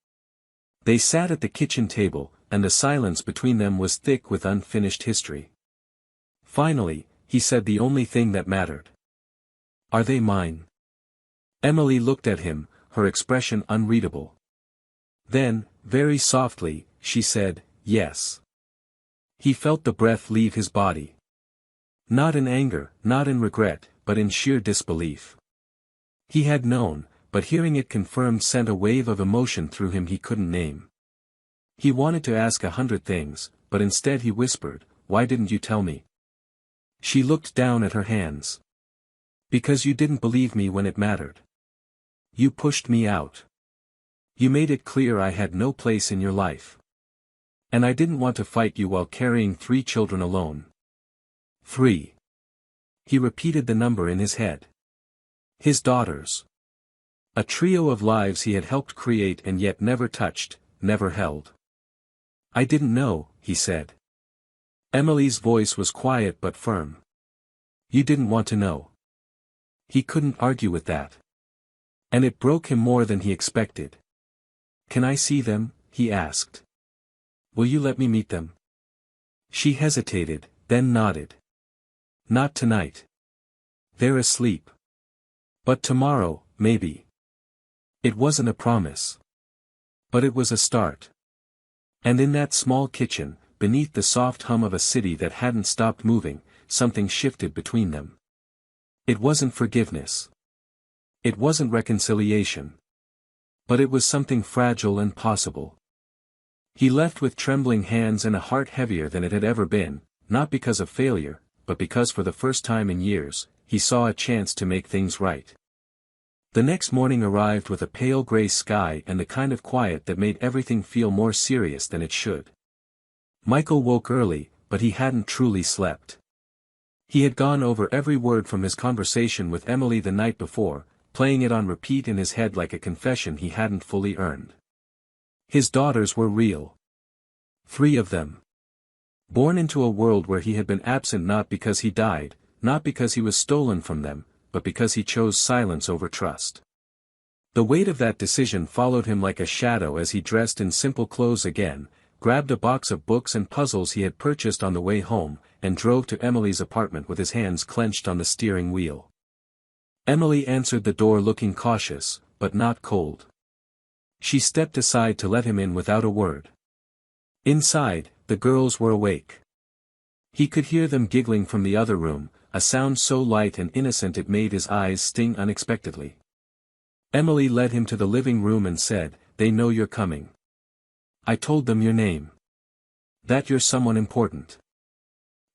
They sat at the kitchen table, and the silence between them was thick with unfinished history. Finally, he said the only thing that mattered. "Are they mine?" Emily looked at him, her expression unreadable. Then, very softly, she said, "Yes." He felt the breath leave his body. Not in anger, not in regret, but in sheer disbelief. He had known, but hearing it confirmed sent a wave of emotion through him he couldn't name. He wanted to ask 100 things, but instead he whispered, "Why didn't you tell me?" She looked down at her hands. "Because you didn't believe me when it mattered. You pushed me out. You made it clear I had no place in your life. And I didn't want to fight you while carrying 3 children alone." 3. He repeated the number in his head. His daughters. A trio of lives he had helped create and yet never touched, never held. "I didn't know," he said. Emily's voice was quiet but firm. "You didn't want to know." He couldn't argue with that. And it broke him more than he expected. "Can I see them?" he asked. "Will you let me meet them?" She hesitated, then nodded. "Not tonight. They're asleep. But tomorrow, maybe." It wasn't a promise. But it was a start. And in that small kitchen, beneath the soft hum of a city that hadn't stopped moving, something shifted between them. It wasn't forgiveness. It wasn't reconciliation. But it was something fragile and possible. He left with trembling hands and a heart heavier than it had ever been, not because of failure, but because for the first time in years, he saw a chance to make things right. The next morning arrived with a pale gray sky and the kind of quiet that made everything feel more serious than it should. Michael woke early, but he hadn't truly slept. He had gone over every word from his conversation with Emily the night before, playing it on repeat in his head like a confession he hadn't fully earned. His daughters were real. 3 of them. Born into a world where he had been absent not because he died, not because he was stolen from them, but because he chose silence over trust. The weight of that decision followed him like a shadow as he dressed in simple clothes again, grabbed a box of books and puzzles he had purchased on the way home, and drove to Emily's apartment with his hands clenched on the steering wheel. Emily answered the door looking cautious, but not cold. She stepped aside to let him in without a word. Inside, the girls were awake. He could hear them giggling from the other room, a sound so light and innocent it made his eyes sting unexpectedly. Emily led him to the living room and said, "They know you're coming. I told them your name. That you're someone important."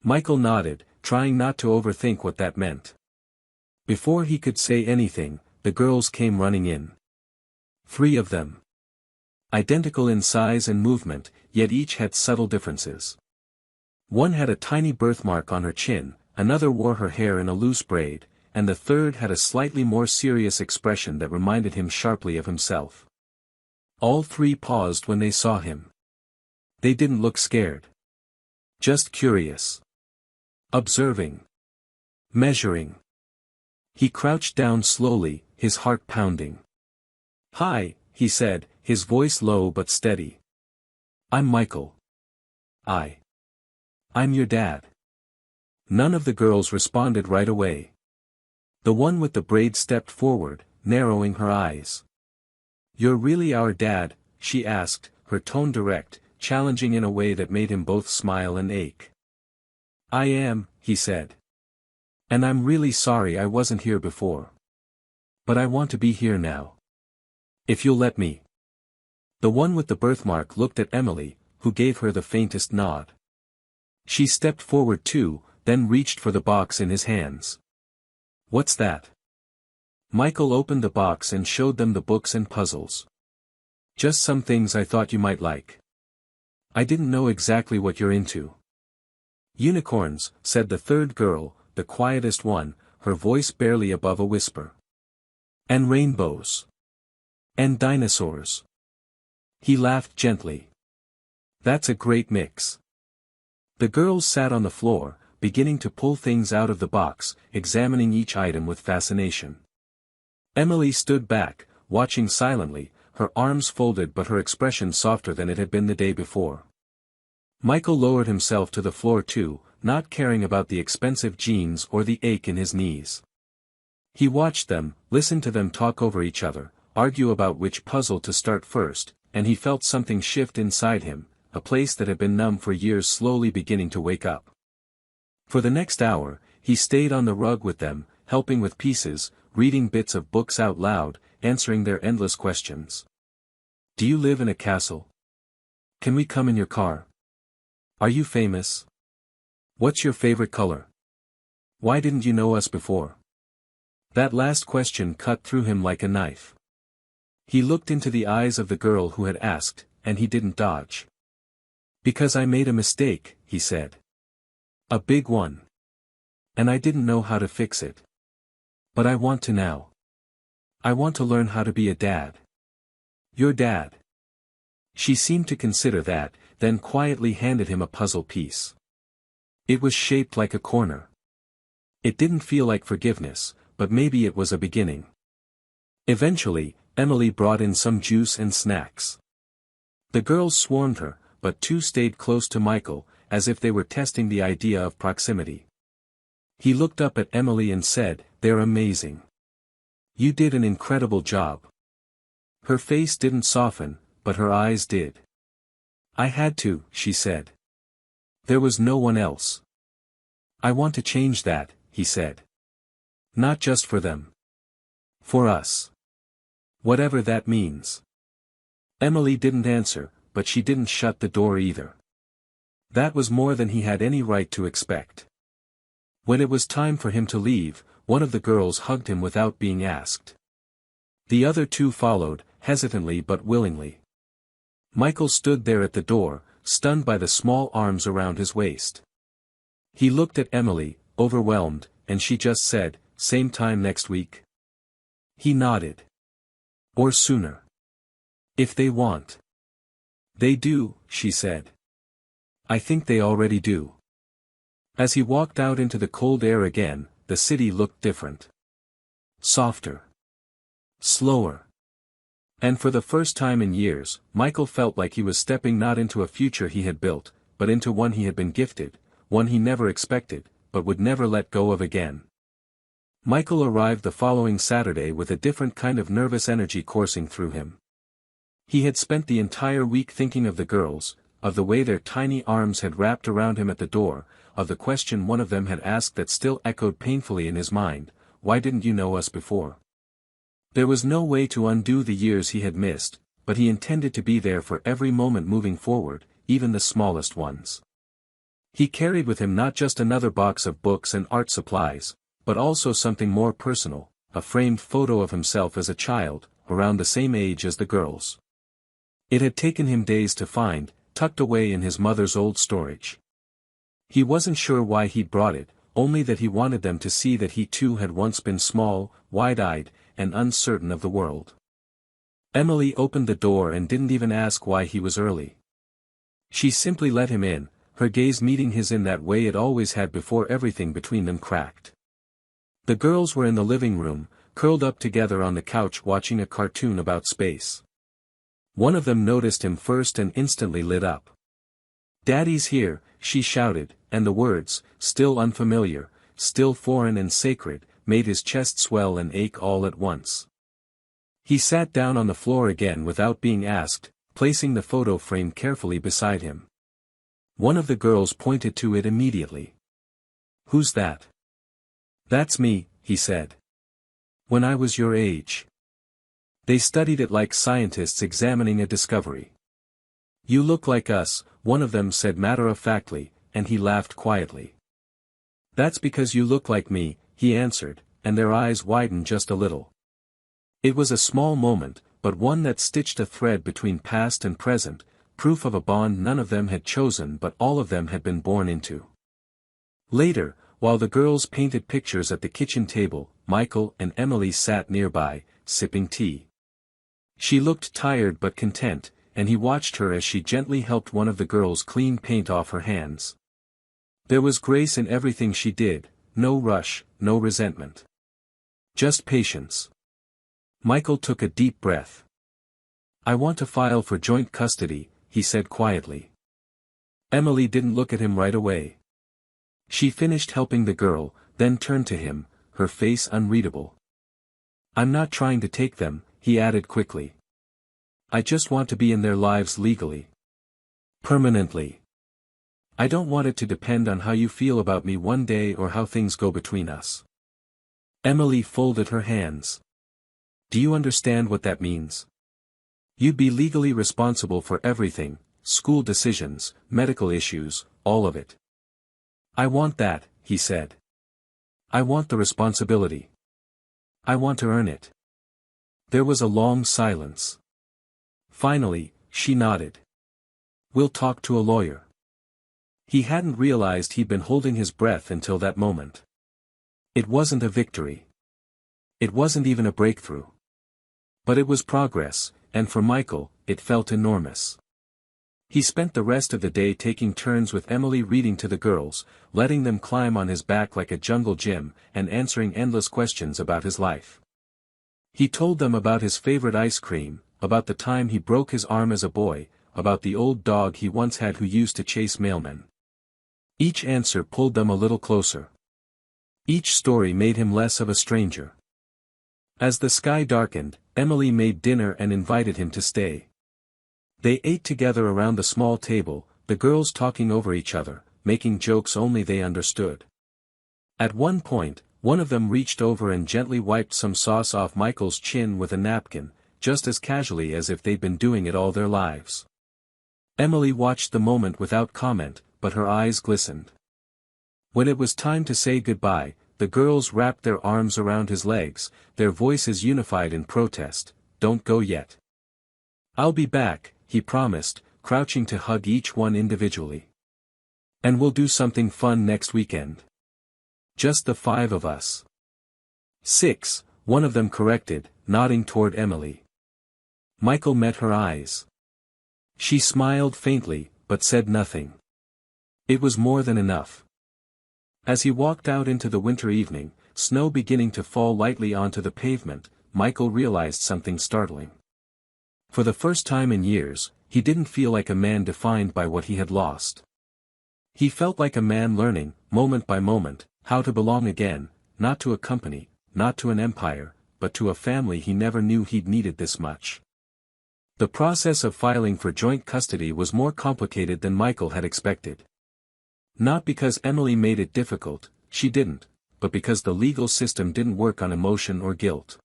Michael nodded, trying not to overthink what that meant. Before he could say anything, the girls came running in. 3 of them. Identical in size and movement, yet each had subtle differences. One had a tiny birthmark on her chin, another wore her hair in a loose braid, and the third had a slightly more serious expression that reminded him sharply of himself. All 3 paused when they saw him. They didn't look scared. Just curious. Observing. Measuring. He crouched down slowly, his heart pounding. "Hi," he said, his voice low but steady. "I'm Michael. I'm your dad." None of the girls responded right away. The one with the braid stepped forward, narrowing her eyes. "You're really our dad?" she asked, her tone direct, challenging in a way that made him both smile and ache. "I am," he said. "And I'm really sorry I wasn't here before. But I want to be here now. If you'll let me." The one with the birthmark looked at Emily, who gave her the faintest nod. She stepped forward too, then reached for the box in his hands. "What's that?" Michael opened the box and showed them the books and puzzles. "Just some things I thought you might like. I didn't know exactly what you're into." "Unicorns," said the third girl, the quietest one, her voice barely above a whisper. "And rainbows. And dinosaurs." He laughed gently. "That's a great mix." The girls sat on the floor, beginning to pull things out of the box, examining each item with fascination. Emily stood back, watching silently, her arms folded but her expression softer than it had been the day before. Michael lowered himself to the floor too, not caring about the expensive jeans or the ache in his knees. He watched them, listened to them talk over each other, argue about which puzzle to start first, and he felt something shift inside him, a place that had been numb for years slowly beginning to wake up. For the next hour, he stayed on the rug with them, helping with pieces, reading bits of books out loud, answering their endless questions. "Do you live in a castle? Can we come in your car? Are you famous? What's your favorite color? Why didn't you know us before?" That last question cut through him like a knife. He looked into the eyes of the girl who had asked, and he didn't dodge. "Because I made a mistake," he said. "A big one. And I didn't know how to fix it. But I want to now. I want to learn how to be a dad. Your dad." She seemed to consider that, then quietly handed him a puzzle piece. It was shaped like a corner. It didn't feel like forgiveness, but maybe it was a beginning. Eventually, Emily brought in some juice and snacks. The girls swarmed her, but 2 stayed close to Michael, as if they were testing the idea of proximity. He looked up at Emily and said, "They're amazing. You did an incredible job." Her face didn't soften, but her eyes did. "I had to," she said. "There was no one else." "I want to change that," he said. "Not just for them. For us. Whatever that means." Emily didn't answer, but she didn't shut the door either. That was more than he had any right to expect. When it was time for him to leave, one of the girls hugged him without being asked. The other 2 followed, hesitantly but willingly. Michael stood there at the door, stunned by the small arms around his waist. He looked at Emily, overwhelmed, and she just said, "Same time next week?" He nodded. "Or sooner. If they want." "They do," she said. "I think they already do." As he walked out into the cold air again, the city looked different. Softer. Slower. And for the first time in years, Michael felt like he was stepping not into a future he had built, but into one he had been gifted, one he never expected, but would never let go of again. Michael arrived the following Saturday with a different kind of nervous energy coursing through him. He had spent the entire week thinking of the girls, of the way their tiny arms had wrapped around him at the door, of the question one of them had asked that still echoed painfully in his mind, "Why didn't you know us before?" There was no way to undo the years he had missed, but he intended to be there for every moment moving forward, even the smallest ones. He carried with him not just another box of books and art supplies, but also something more personal, a framed photo of himself as a child, around the same age as the girls. It had taken him days to find, tucked away in his mother's old storage. He wasn't sure why he'd brought it, only that he wanted them to see that he too had once been small, wide-eyed, and uncertain of the world. Emily opened the door and didn't even ask why he was early. She simply let him in, her gaze meeting his in that way it always had before everything between them cracked. The girls were in the living room, curled up together on the couch watching a cartoon about space. One of them noticed him first and instantly lit up. "Daddy's here," she shouted, and the words, still unfamiliar, still foreign and sacred, made his chest swell and ache all at once. He sat down on the floor again without being asked, placing the photo frame carefully beside him. One of the girls pointed to it immediately. "Who's that?" "That's me," he said. "When I was your age." They studied it like scientists examining a discovery. "You look like us," one of them said matter-of-factly, and he laughed quietly. "That's because you look like me," he answered, and their eyes widened just a little. It was a small moment, but one that stitched a thread between past and present, proof of a bond none of them had chosen but all of them had been born into. Later, while the girls painted pictures at the kitchen table, Michael and Emily sat nearby, sipping tea. She looked tired but content, and he watched her as she gently helped one of the girls clean paint off her hands. There was grace in everything she did, no rush, no resentment. Just patience. Michael took a deep breath. "I want to file for joint custody," he said quietly. Emily didn't look at him right away. She finished helping the girl, then turned to him, her face unreadable. "I'm not trying to take them," he added quickly. "I just want to be in their lives legally. Permanently. I don't want it to depend on how you feel about me one day or how things go between us." Emily folded her hands. "Do you understand what that means? You'd be legally responsible for everything, school decisions, medical issues, all of it." "I want that," he said. "I want the responsibility. I want to earn it." There was a long silence. Finally, she nodded. "We'll talk to a lawyer." He hadn't realized he'd been holding his breath until that moment. It wasn't a victory. It wasn't even a breakthrough. But it was progress, and for Michael, it felt enormous. He spent the rest of the day taking turns with Emily reading to the girls, letting them climb on his back like a jungle gym, and answering endless questions about his life. He told them about his favorite ice cream, about the time he broke his arm as a boy, about the old dog he once had who used to chase mailmen. Each answer pulled them a little closer. Each story made him less of a stranger. As the sky darkened, Emily made dinner and invited him to stay. They ate together around the small table, the girls talking over each other, making jokes only they understood. At one point, one of them reached over and gently wiped some sauce off Michael's chin with a napkin, just as casually as if they'd been doing it all their lives. Emily watched the moment without comment, but her eyes glistened. When it was time to say goodbye, the girls wrapped their arms around his legs, their voices unified in protest. "Don't go yet." "I'll be back," he promised, crouching to hug each one individually. "And we'll do something fun next weekend. Just the five of us. 6, one of them corrected, nodding toward Emily. Michael met her eyes. She smiled faintly, but said nothing. It was more than enough. As he walked out into the winter evening, snow beginning to fall lightly onto the pavement, Michael realized something startling. For the first time in years, he didn't feel like a man defined by what he had lost. He felt like a man learning, moment by moment, how to belong again, not to a company, not to an empire, but to a family he never knew he'd needed this much. The process of filing for joint custody was more complicated than Michael had expected. Not because Emily made it difficult, she didn't, but because the legal system didn't work on emotion or guilt.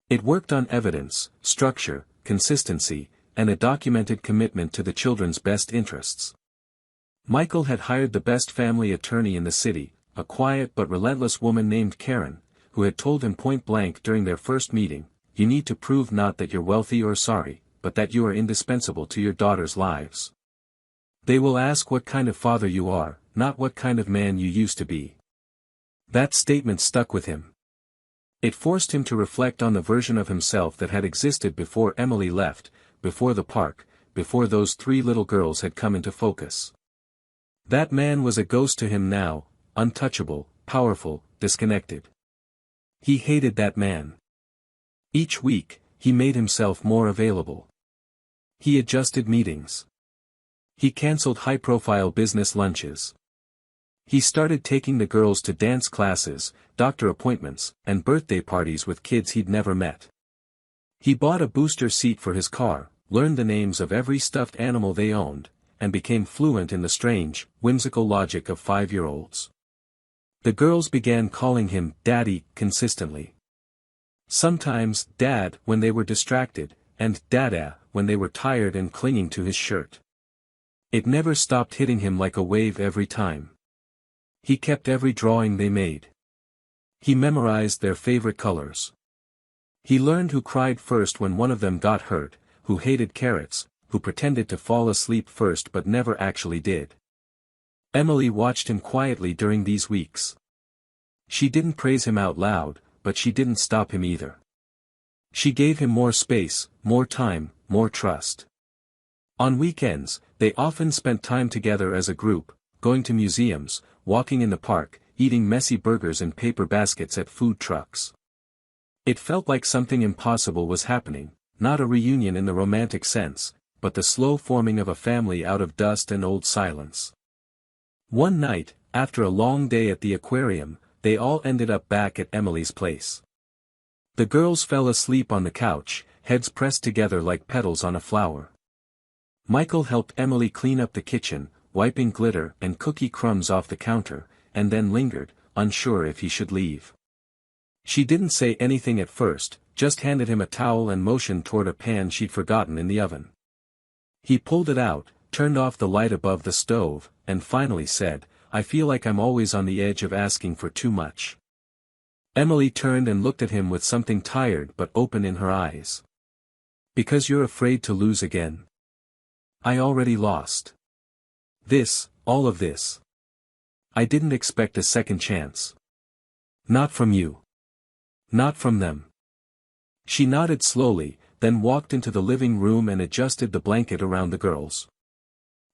It worked on evidence, structure, consistency, and a documented commitment to the children's best interests. Michael had hired the best family attorney in the city, a quiet but relentless woman named Karen, who had told him point blank during their first meeting, "You need to prove not that you're wealthy or sorry, but that you are indispensable to your daughters' lives. They will ask what kind of father you are, not what kind of man you used to be." That statement stuck with him. It forced him to reflect on the version of himself that had existed before Emily left, before the park, before those 3 little girls had come into focus. That man was a ghost to him now, untouchable, powerful, disconnected. He hated that man. Each week, he made himself more available. He adjusted meetings. He canceled high-profile business lunches. He started taking the girls to dance classes, doctor appointments, and birthday parties with kids he'd never met. He bought a booster seat for his car, learned the names of every stuffed animal they owned, and became fluent in the strange, whimsical logic of 5-year-olds. The girls began calling him Daddy consistently. Sometimes Dad when they were distracted, and Dada when they were tired and clinging to his shirt. It never stopped hitting him like a wave every time. He kept every drawing they made. He memorized their favorite colors. He learned who cried first when one of them got hurt, who hated carrots, who pretended to fall asleep first but never actually did. Emily watched him quietly during these weeks. She didn't praise him out loud, but she didn't stop him either. She gave him more space, more time, more trust. On weekends, they often spent time together as a group, going to museums, walking in the park, eating messy burgers in paper baskets at food trucks. It felt like something impossible was happening, not a reunion in the romantic sense, but the slow forming of a family out of dust and old silence. One night, after a long day at the aquarium, they all ended up back at Emily's place. The girls fell asleep on the couch, heads pressed together like petals on a flower. Michael helped Emily clean up the kitchen, wiping glitter and cookie crumbs off the counter, and then lingered, unsure if he should leave. She didn't say anything at first, just handed him a towel and motioned toward a pan she'd forgotten in the oven. He pulled it out, turned off the light above the stove, and finally said, "I feel like I'm always on the edge of asking for too much." Emily turned and looked at him with something tired but open in her eyes. "Because you're afraid to lose again." "I already lost. This, all of this. I didn't expect a second chance. Not from you. Not from them." She nodded slowly, then walked into the living room and adjusted the blanket around the girls.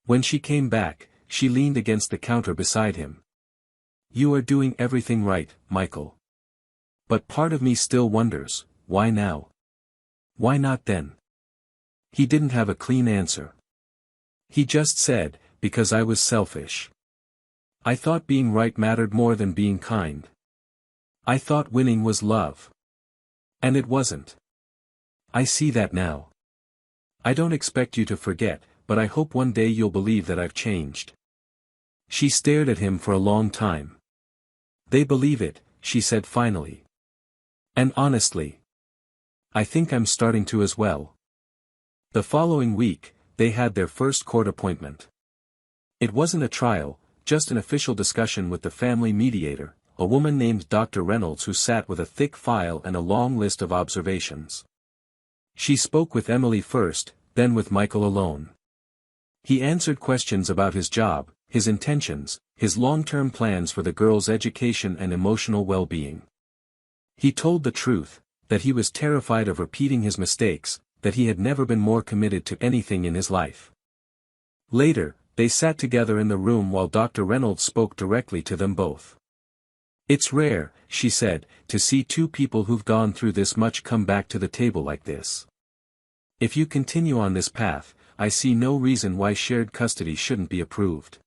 When she came back, she leaned against the counter beside him. "You are doing everything right, Michael. But part of me still wonders, why now? Why not then?" He didn't have a clean answer. He just said, "Because I was selfish. I thought being right mattered more than being kind. I thought winning was love. And it wasn't. I see that now. I don't expect you to forget, but I hope one day you'll believe that I've changed." She stared at him for a long time. "They believe it," she said finally. "And honestly, I think I'm starting to as well." The following week, they had their first court appointment. It wasn't a trial, just an official discussion with the family mediator, a woman named Dr. Reynolds who sat with a thick file and a long list of observations. She spoke with Emily first, then with Michael alone. He answered questions about his job, his intentions, his long-term plans for the girls' education and emotional well-being. He told the truth, that he was terrified of repeating his mistakes, that he had never been more committed to anything in his life. Later, they sat together in the room while Dr. Reynolds spoke directly to them both. "It's rare," she said, "to see two people who've gone through this much come back to the table like this. If you continue on this path, I see no reason why shared custody shouldn't be approved."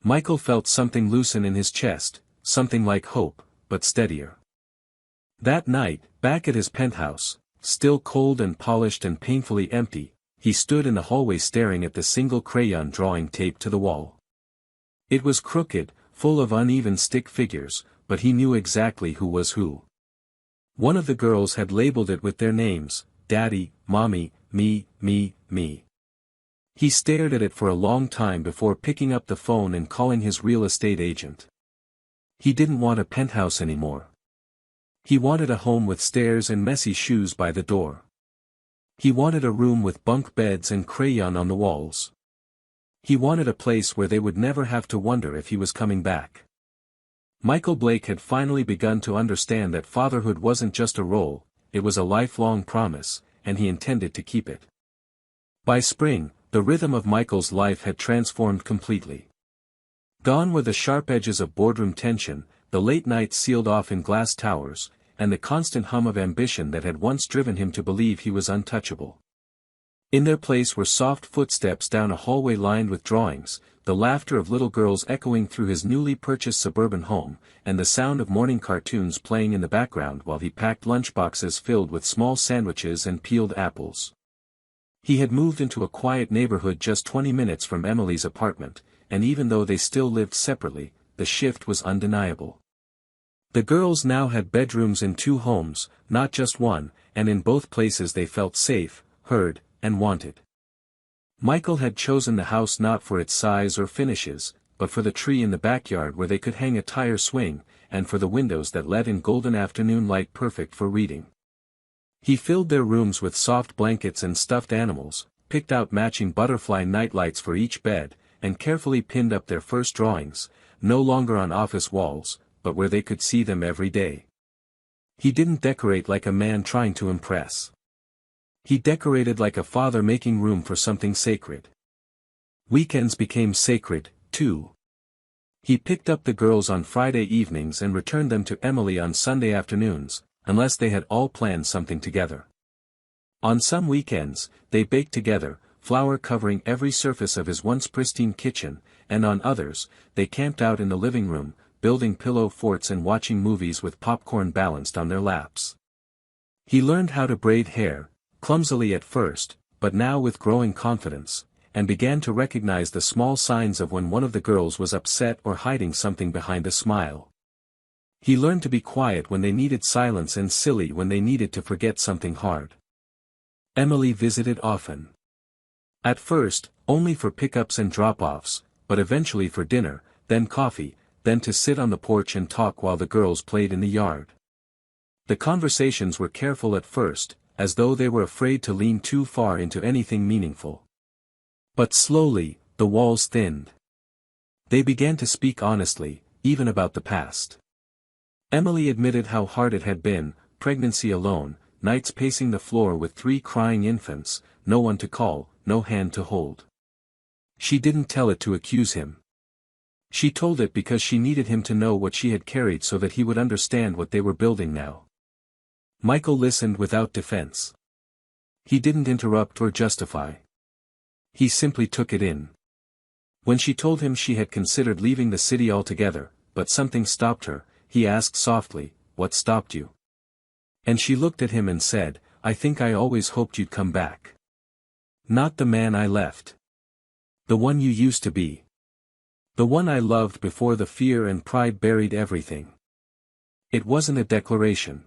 Michael felt something loosen in his chest, something like hope, but steadier. That night, back at his penthouse, still cold and polished and painfully empty, he stood in the hallway staring at the single crayon drawing taped to the wall. It was crooked, full of uneven stick figures, but he knew exactly who was who. One of the girls had labeled it with their names: Daddy, Mommy, me, me, me. He stared at it for a long time before picking up the phone and calling his real estate agent. He didn't want a penthouse anymore. He wanted a home with stairs and messy shoes by the door. He wanted a room with bunk beds and crayon on the walls. He wanted a place where they would never have to wonder if he was coming back. Michael Blake had finally begun to understand that fatherhood wasn't just a role, it was a lifelong promise, and he intended to keep it. By spring, the rhythm of Michael's life had transformed completely. Gone were the sharp edges of boardroom tension, the late nights sealed off in glass towers, and the constant hum of ambition that had once driven him to believe he was untouchable. In their place were soft footsteps down a hallway lined with drawings, the laughter of little girls echoing through his newly purchased suburban home, and the sound of morning cartoons playing in the background while he packed lunchboxes filled with small sandwiches and peeled apples. He had moved into a quiet neighborhood just 20 minutes from Emily's apartment, and even though they still lived separately, the shift was undeniable. The girls now had bedrooms in two homes, not just one, and in both places they felt safe, heard, and wanted. Michael had chosen the house not for its size or finishes, but for the tree in the backyard where they could hang a tire swing, and for the windows that let in golden afternoon light perfect for reading. He filled their rooms with soft blankets and stuffed animals, picked out matching butterfly nightlights for each bed, and carefully pinned up their first drawings, no longer on office walls, but where they could see them every day. He didn't decorate like a man trying to impress. He decorated like a father making room for something sacred. Weekends became sacred, too. He picked up the girls on Friday evenings and returned them to Emily on Sunday afternoons, unless they had all planned something together. On some weekends, they baked together, flour covering every surface of his once pristine kitchen, and on others, they camped out in the living room, building pillow forts and watching movies with popcorn balanced on their laps. He learned how to braid hair, clumsily at first, but now with growing confidence, and began to recognize the small signs of when one of the girls was upset or hiding something behind a smile. He learned to be quiet when they needed silence and silly when they needed to forget something hard. Emily visited often. At first, only for pickups and drop-offs, but eventually for dinner, then coffee, then to sit on the porch and talk while the girls played in the yard. The conversations were careful at first, as though they were afraid to lean too far into anything meaningful. But slowly, the walls thinned. They began to speak honestly, even about the past. Emily admitted how hard it had been, pregnancy alone, nights pacing the floor with 3 crying infants, no one to call, no hand to hold. She didn't tell it to accuse him. She told it because she needed him to know what she had carried so that he would understand what they were building now. Michael listened without defense. He didn't interrupt or justify. He simply took it in. When she told him she had considered leaving the city altogether, but something stopped her, he asked softly, "What stopped you?" And she looked at him and said, "I think I always hoped you'd come back. Not the man I left. The one you used to be. The one I loved before the fear and pride buried everything." It wasn't a declaration.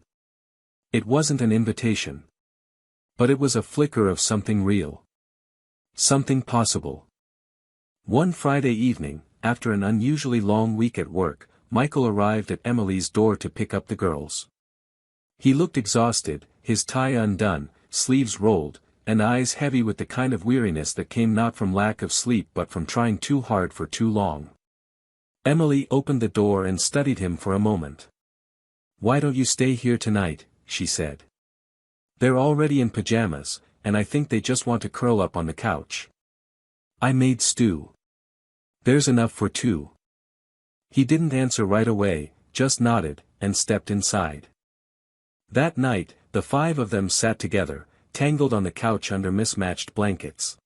It wasn't an invitation. But it was a flicker of something real. Something possible. One Friday evening, after an unusually long week at work, Michael arrived at Emily's door to pick up the girls. He looked exhausted, his tie undone, sleeves rolled, and eyes heavy with the kind of weariness that came not from lack of sleep but from trying too hard for too long. Emily opened the door and studied him for a moment. "Why don't you stay here tonight?" she said. "They're already in pajamas, and I think they just want to curl up on the couch. I made stew. There's enough for two." He didn't answer right away, just nodded, and stepped inside. That night, the five of them sat together, tangled on the couch under mismatched blankets.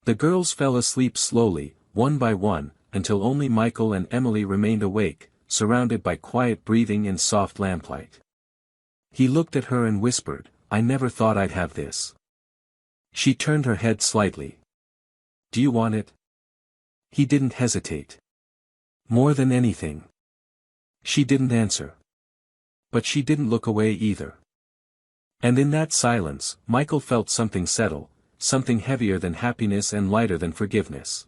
The girls fell asleep slowly, one by one, until only Michael and Emily remained awake, surrounded by quiet breathing and soft lamplight. He looked at her and whispered, "I never thought I'd have this." She turned her head slightly. "Do you want it?" He didn't hesitate. "More than anything." She didn't answer. But she didn't look away either. And in that silence, Michael felt something settle, something heavier than happiness and lighter than forgiveness.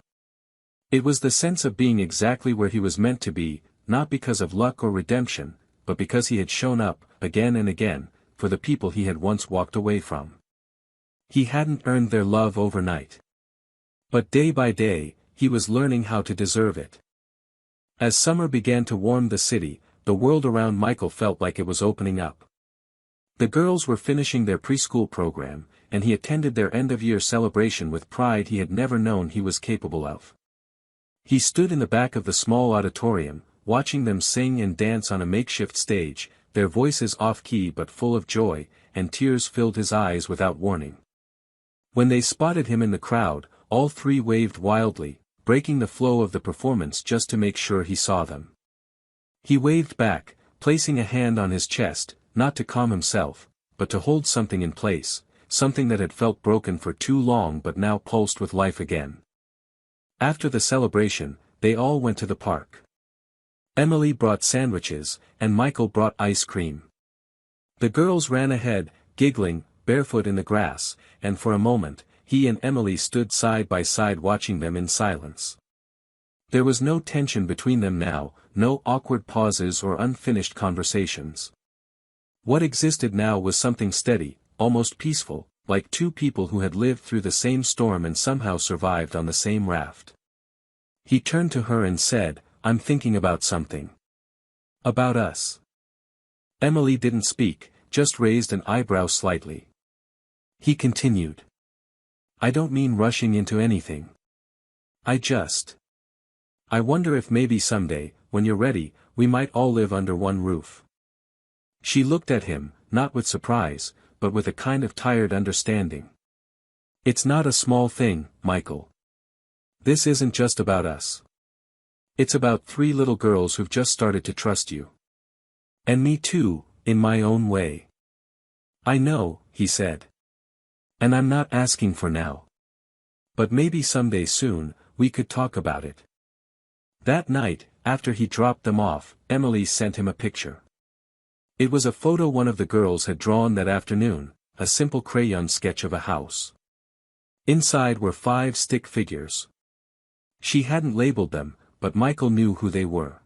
It was the sense of being exactly where he was meant to be, not because of luck or redemption, but because he had shown up, again and again, for the people he had once walked away from. He hadn't earned their love overnight. But day by day, he was learning how to deserve it. As summer began to warm the city, the world around Michael felt like it was opening up. The girls were finishing their preschool program, and he attended their end-of-year celebration with pride he had never known he was capable of. He stood in the back of the small auditorium, watching them sing and dance on a makeshift stage, their voices off-key but full of joy, and tears filled his eyes without warning. When they spotted him in the crowd, all three waved wildly, breaking the flow of the performance just to make sure he saw them. He waved back, placing a hand on his chest, not to calm himself, but to hold something in place, something that had felt broken for too long but now pulsed with life again. After the celebration, they all went to the park. Emily brought sandwiches, and Michael brought ice cream. The girls ran ahead, giggling, barefoot in the grass, and for a moment, he and Emily stood side by side watching them in silence. There was no tension between them now, no awkward pauses or unfinished conversations. What existed now was something steady, almost peaceful, like two people who had lived through the same storm and somehow survived on the same raft. He turned to her and said, "I'm thinking about something. About us." Emily didn't speak, just raised an eyebrow slightly. He continued. "I don't mean rushing into anything. I wonder if maybe someday, when you're ready, we might all live under one roof." She looked at him, not with surprise, but with a kind of tired understanding. "It's not a small thing, Michael. This isn't just about us. It's about three little girls who've just started to trust you. And me too, in my own way." "I know," he said. "And I'm not asking for now. But maybe someday soon, we could talk about it." That night, after he dropped them off, Emily sent him a picture. It was a photo one of the girls had drawn that afternoon, a simple crayon sketch of a house. Inside were 5 stick figures. She hadn't labeled them, but Michael knew who they were.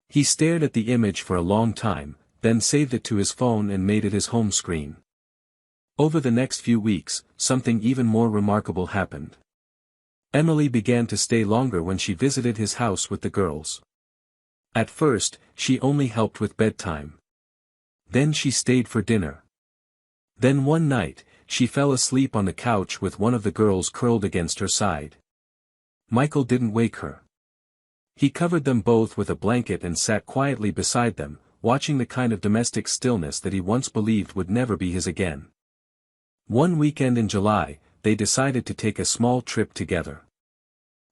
He stared at the image for a long time, then saved it to his phone and made it his home screen. Over the next few weeks, something even more remarkable happened. Emily began to stay longer when she visited his house with the girls. At first, she only helped with bedtime. Then she stayed for dinner. Then one night, she fell asleep on the couch with one of the girls curled against her side. Michael didn't wake her. He covered them both with a blanket and sat quietly beside them, watching the kind of domestic stillness that he once believed would never be his again. One weekend in July, they decided to take a small trip together.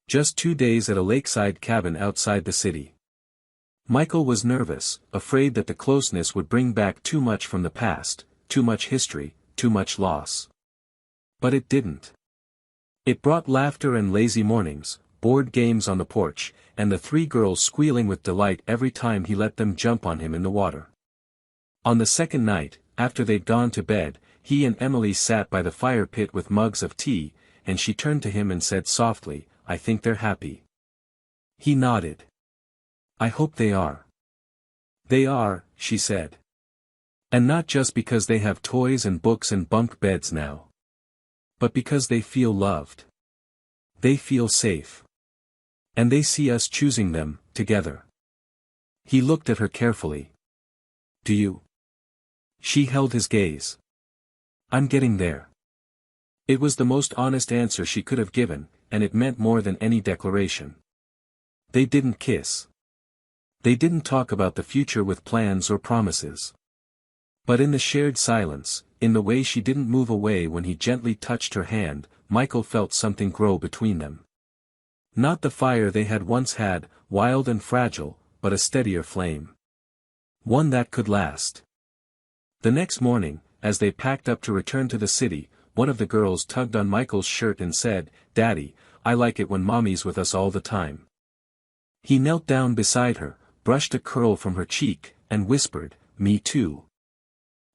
Just 2 days at a lakeside cabin outside the city. Michael was nervous, afraid that the closeness would bring back too much from the past, too much history, too much loss. But it didn't. It brought laughter and lazy mornings, board games on the porch, and the 3 girls squealing with delight every time he let them jump on him in the water. On the second night, after they'd gone to bed, he and Emily sat by the fire pit with mugs of tea, and she turned to him and said softly, "I think they're happy." He nodded. "I hope they are." "They are," she said. "And not just because they have toys and books and bunk beds now. but because they feel loved. They feel safe. And they see us choosing them, together. He looked at her carefully. Do you? She held his gaze. I'm getting there. It was the most honest answer she could have given, and it meant more than any declaration. They didn't kiss. They didn't talk about the future with plans or promises. But in the shared silence, in the way she didn't move away when he gently touched her hand, Michael felt something grow between them. Not the fire they had once had, wild and fragile, but a steadier flame. One that could last. The next morning, as they packed up to return to the city, one of the girls tugged on Michael's shirt and said, "Daddy, I like it when Mommy's with us all the time." He knelt down beside her, brushed a curl from her cheek, and whispered, "Me too."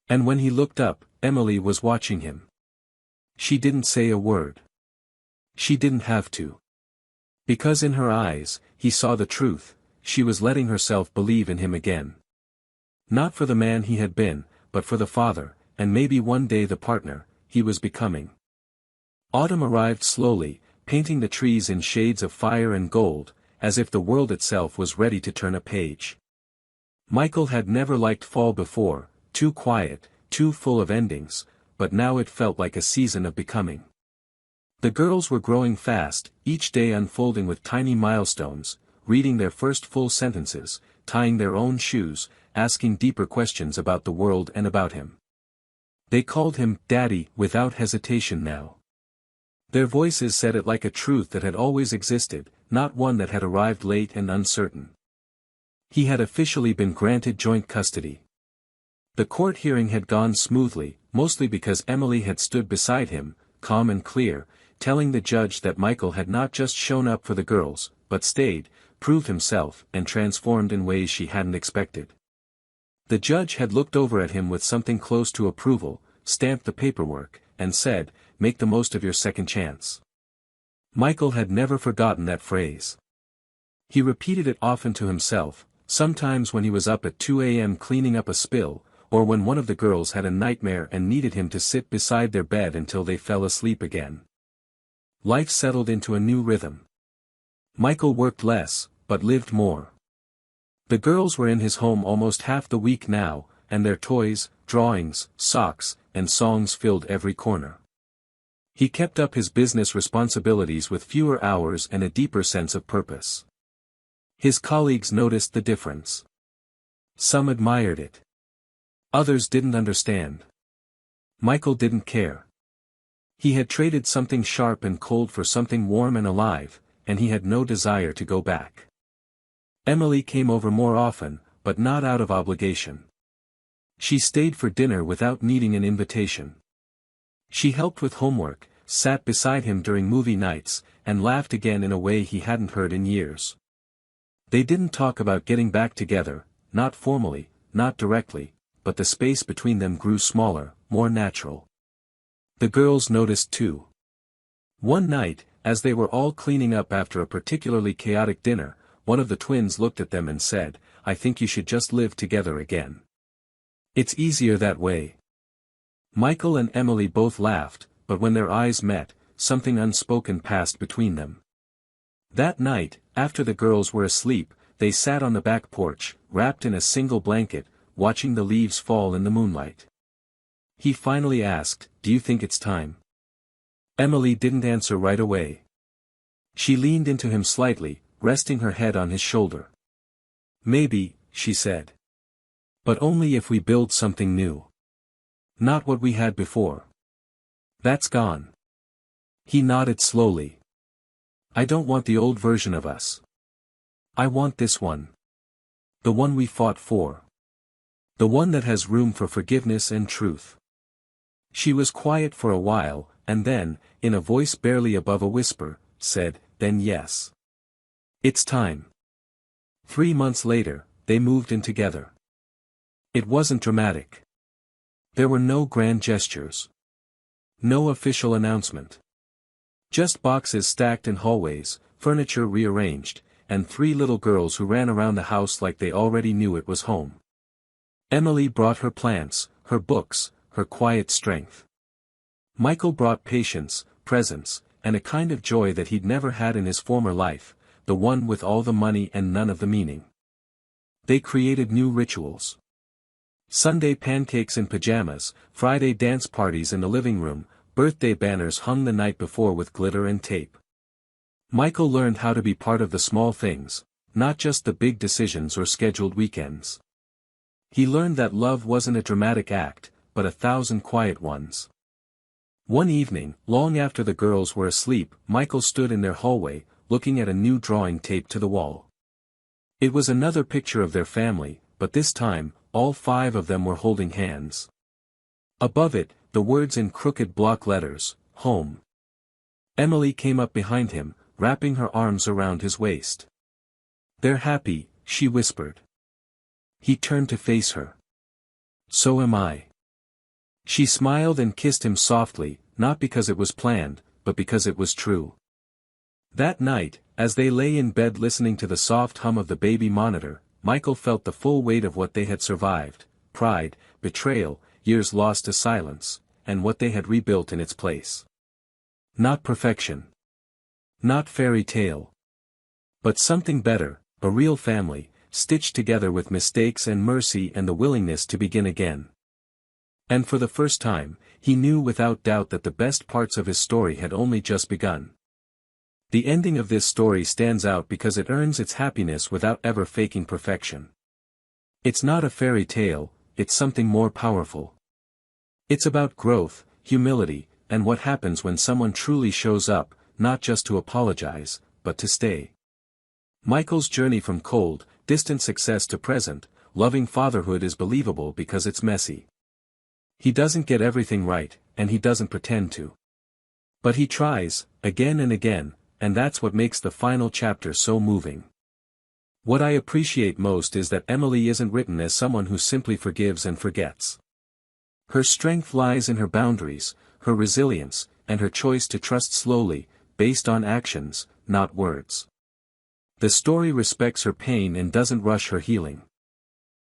And when he looked up, Emily was watching him. She didn't say a word. She didn't have to. Because in her eyes, he saw the truth, she was letting herself believe in him again. Not for the man he had been, but for the father, and maybe one day the partner, he was becoming. Autumn arrived slowly, painting the trees in shades of fire and gold, as if the world itself was ready to turn a page. Michael had never liked fall before, too quiet, too full of endings, but now it felt like a season of becoming. The girls were growing fast, each day unfolding with tiny milestones, reading their first full sentences, tying their own shoes, asking deeper questions about the world and about him. They called him Daddy without hesitation now. Their voices said it like a truth that had always existed, not one that had arrived late and uncertain. He had officially been granted joint custody. The court hearing had gone smoothly, mostly because Emily had stood beside him, calm and clear, telling the judge that Michael had not just shown up for the girls, but stayed, proved himself, and transformed in ways she hadn't expected. The judge had looked over at him with something close to approval, stamped the paperwork, and said, "Make the most of your second chance." Michael had never forgotten that phrase. He repeated it often to himself, sometimes when he was up at 2 a.m. cleaning up a spill, or when one of the girls had a nightmare and needed him to sit beside their bed until they fell asleep again. Life settled into a new rhythm. Michael worked less, but lived more. The girls were in his home almost half the week now, and their toys, drawings, socks, and songs filled every corner. He kept up his business responsibilities with fewer hours and a deeper sense of purpose. His colleagues noticed the difference. Some admired it. Others didn't understand. Michael didn't care. He had traded something sharp and cold for something warm and alive, and he had no desire to go back. Emily came over more often, but not out of obligation. She stayed for dinner without needing an invitation. She helped with homework, sat beside him during movie nights, and laughed again in a way he hadn't heard in years. They didn't talk about getting back together, not formally, not directly, but the space between them grew smaller, more natural. The girls noticed too. One night, as they were all cleaning up after a particularly chaotic dinner, one of the twins looked at them and said, "I think you should just live together again. It's easier that way." Michael and Emily both laughed, but when their eyes met, something unspoken passed between them. That night, after the girls were asleep, they sat on the back porch, wrapped in a single blanket, watching the leaves fall in the moonlight. He finally asked, "Do you think it's time?" Emily didn't answer right away. She leaned into him slightly, resting her head on his shoulder. "Maybe," she said. "But only if we build something new. Not what we had before. That's gone." He nodded slowly. "I don't want the old version of us. I want this one. The one we fought for. The one that has room for forgiveness and truth." She was quiet for a while, and then, in a voice barely above a whisper, said, "Then yes. It's time." 3 months later, they moved in together. It wasn't dramatic. There were no grand gestures. No official announcement. Just boxes stacked in hallways, furniture rearranged, and 3 little girls who ran around the house like they already knew it was home. Emily brought her plants, her books, her quiet strength. Michael brought patience, presence, and a kind of joy that he'd never had in his former life, the one with all the money and none of the meaning. They created new rituals. Sunday pancakes in pajamas, Friday dance parties in the living room, birthday banners hung the night before with glitter and tape. Michael learned how to be part of the small things, not just the big decisions or scheduled weekends. He learned that love wasn't a dramatic act, but 1,000 quiet ones. One evening, long after the girls were asleep, Michael stood in their hallway, looking at a new drawing taped to the wall. It was another picture of their family, but this time, all 5 of them were holding hands. Above it, the words in crooked block letters, home. Emily came up behind him, wrapping her arms around his waist. "They're happy," she whispered. He turned to face her. "So am I." She smiled and kissed him softly, not because it was planned, but because it was true. That night, as they lay in bed listening to the soft hum of the baby monitor, Michael felt the full weight of what they had survived: pride, betrayal, years lost to silence, and what they had rebuilt in its place. Not perfection. Not fairy tale. But something better, a real family, stitched together with mistakes and mercy and the willingness to begin again. And for the first time, he knew without doubt that the best parts of his story had only just begun. The ending of this story stands out because it earns its happiness without ever faking perfection. It's not a fairy tale, it's something more powerful. It's about growth, humility, and what happens when someone truly shows up, not just to apologize, but to stay. Michael's journey from cold, distant success to present, loving fatherhood is believable because it's messy. He doesn't get everything right, and he doesn't pretend to. But he tries, again and again, and that's what makes the final chapter so moving. What I appreciate most is that Emily isn't written as someone who simply forgives and forgets. Her strength lies in her boundaries, her resilience, and her choice to trust slowly, based on actions, not words. The story respects her pain and doesn't rush her healing.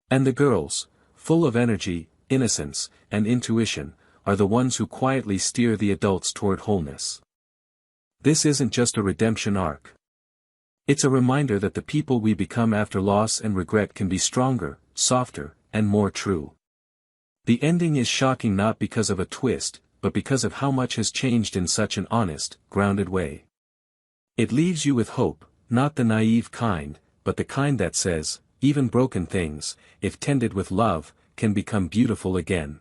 And the girls, full of energy, innocence, and intuition, are the ones who quietly steer the adults toward wholeness. This isn't just a redemption arc. It's a reminder that the people we become after loss and regret can be stronger, softer, and more true. The ending is shocking not because of a twist, but because of how much has changed in such an honest, grounded way. It leaves you with hope, not the naive kind, but the kind that says, even broken things, if tended with love, can become beautiful again.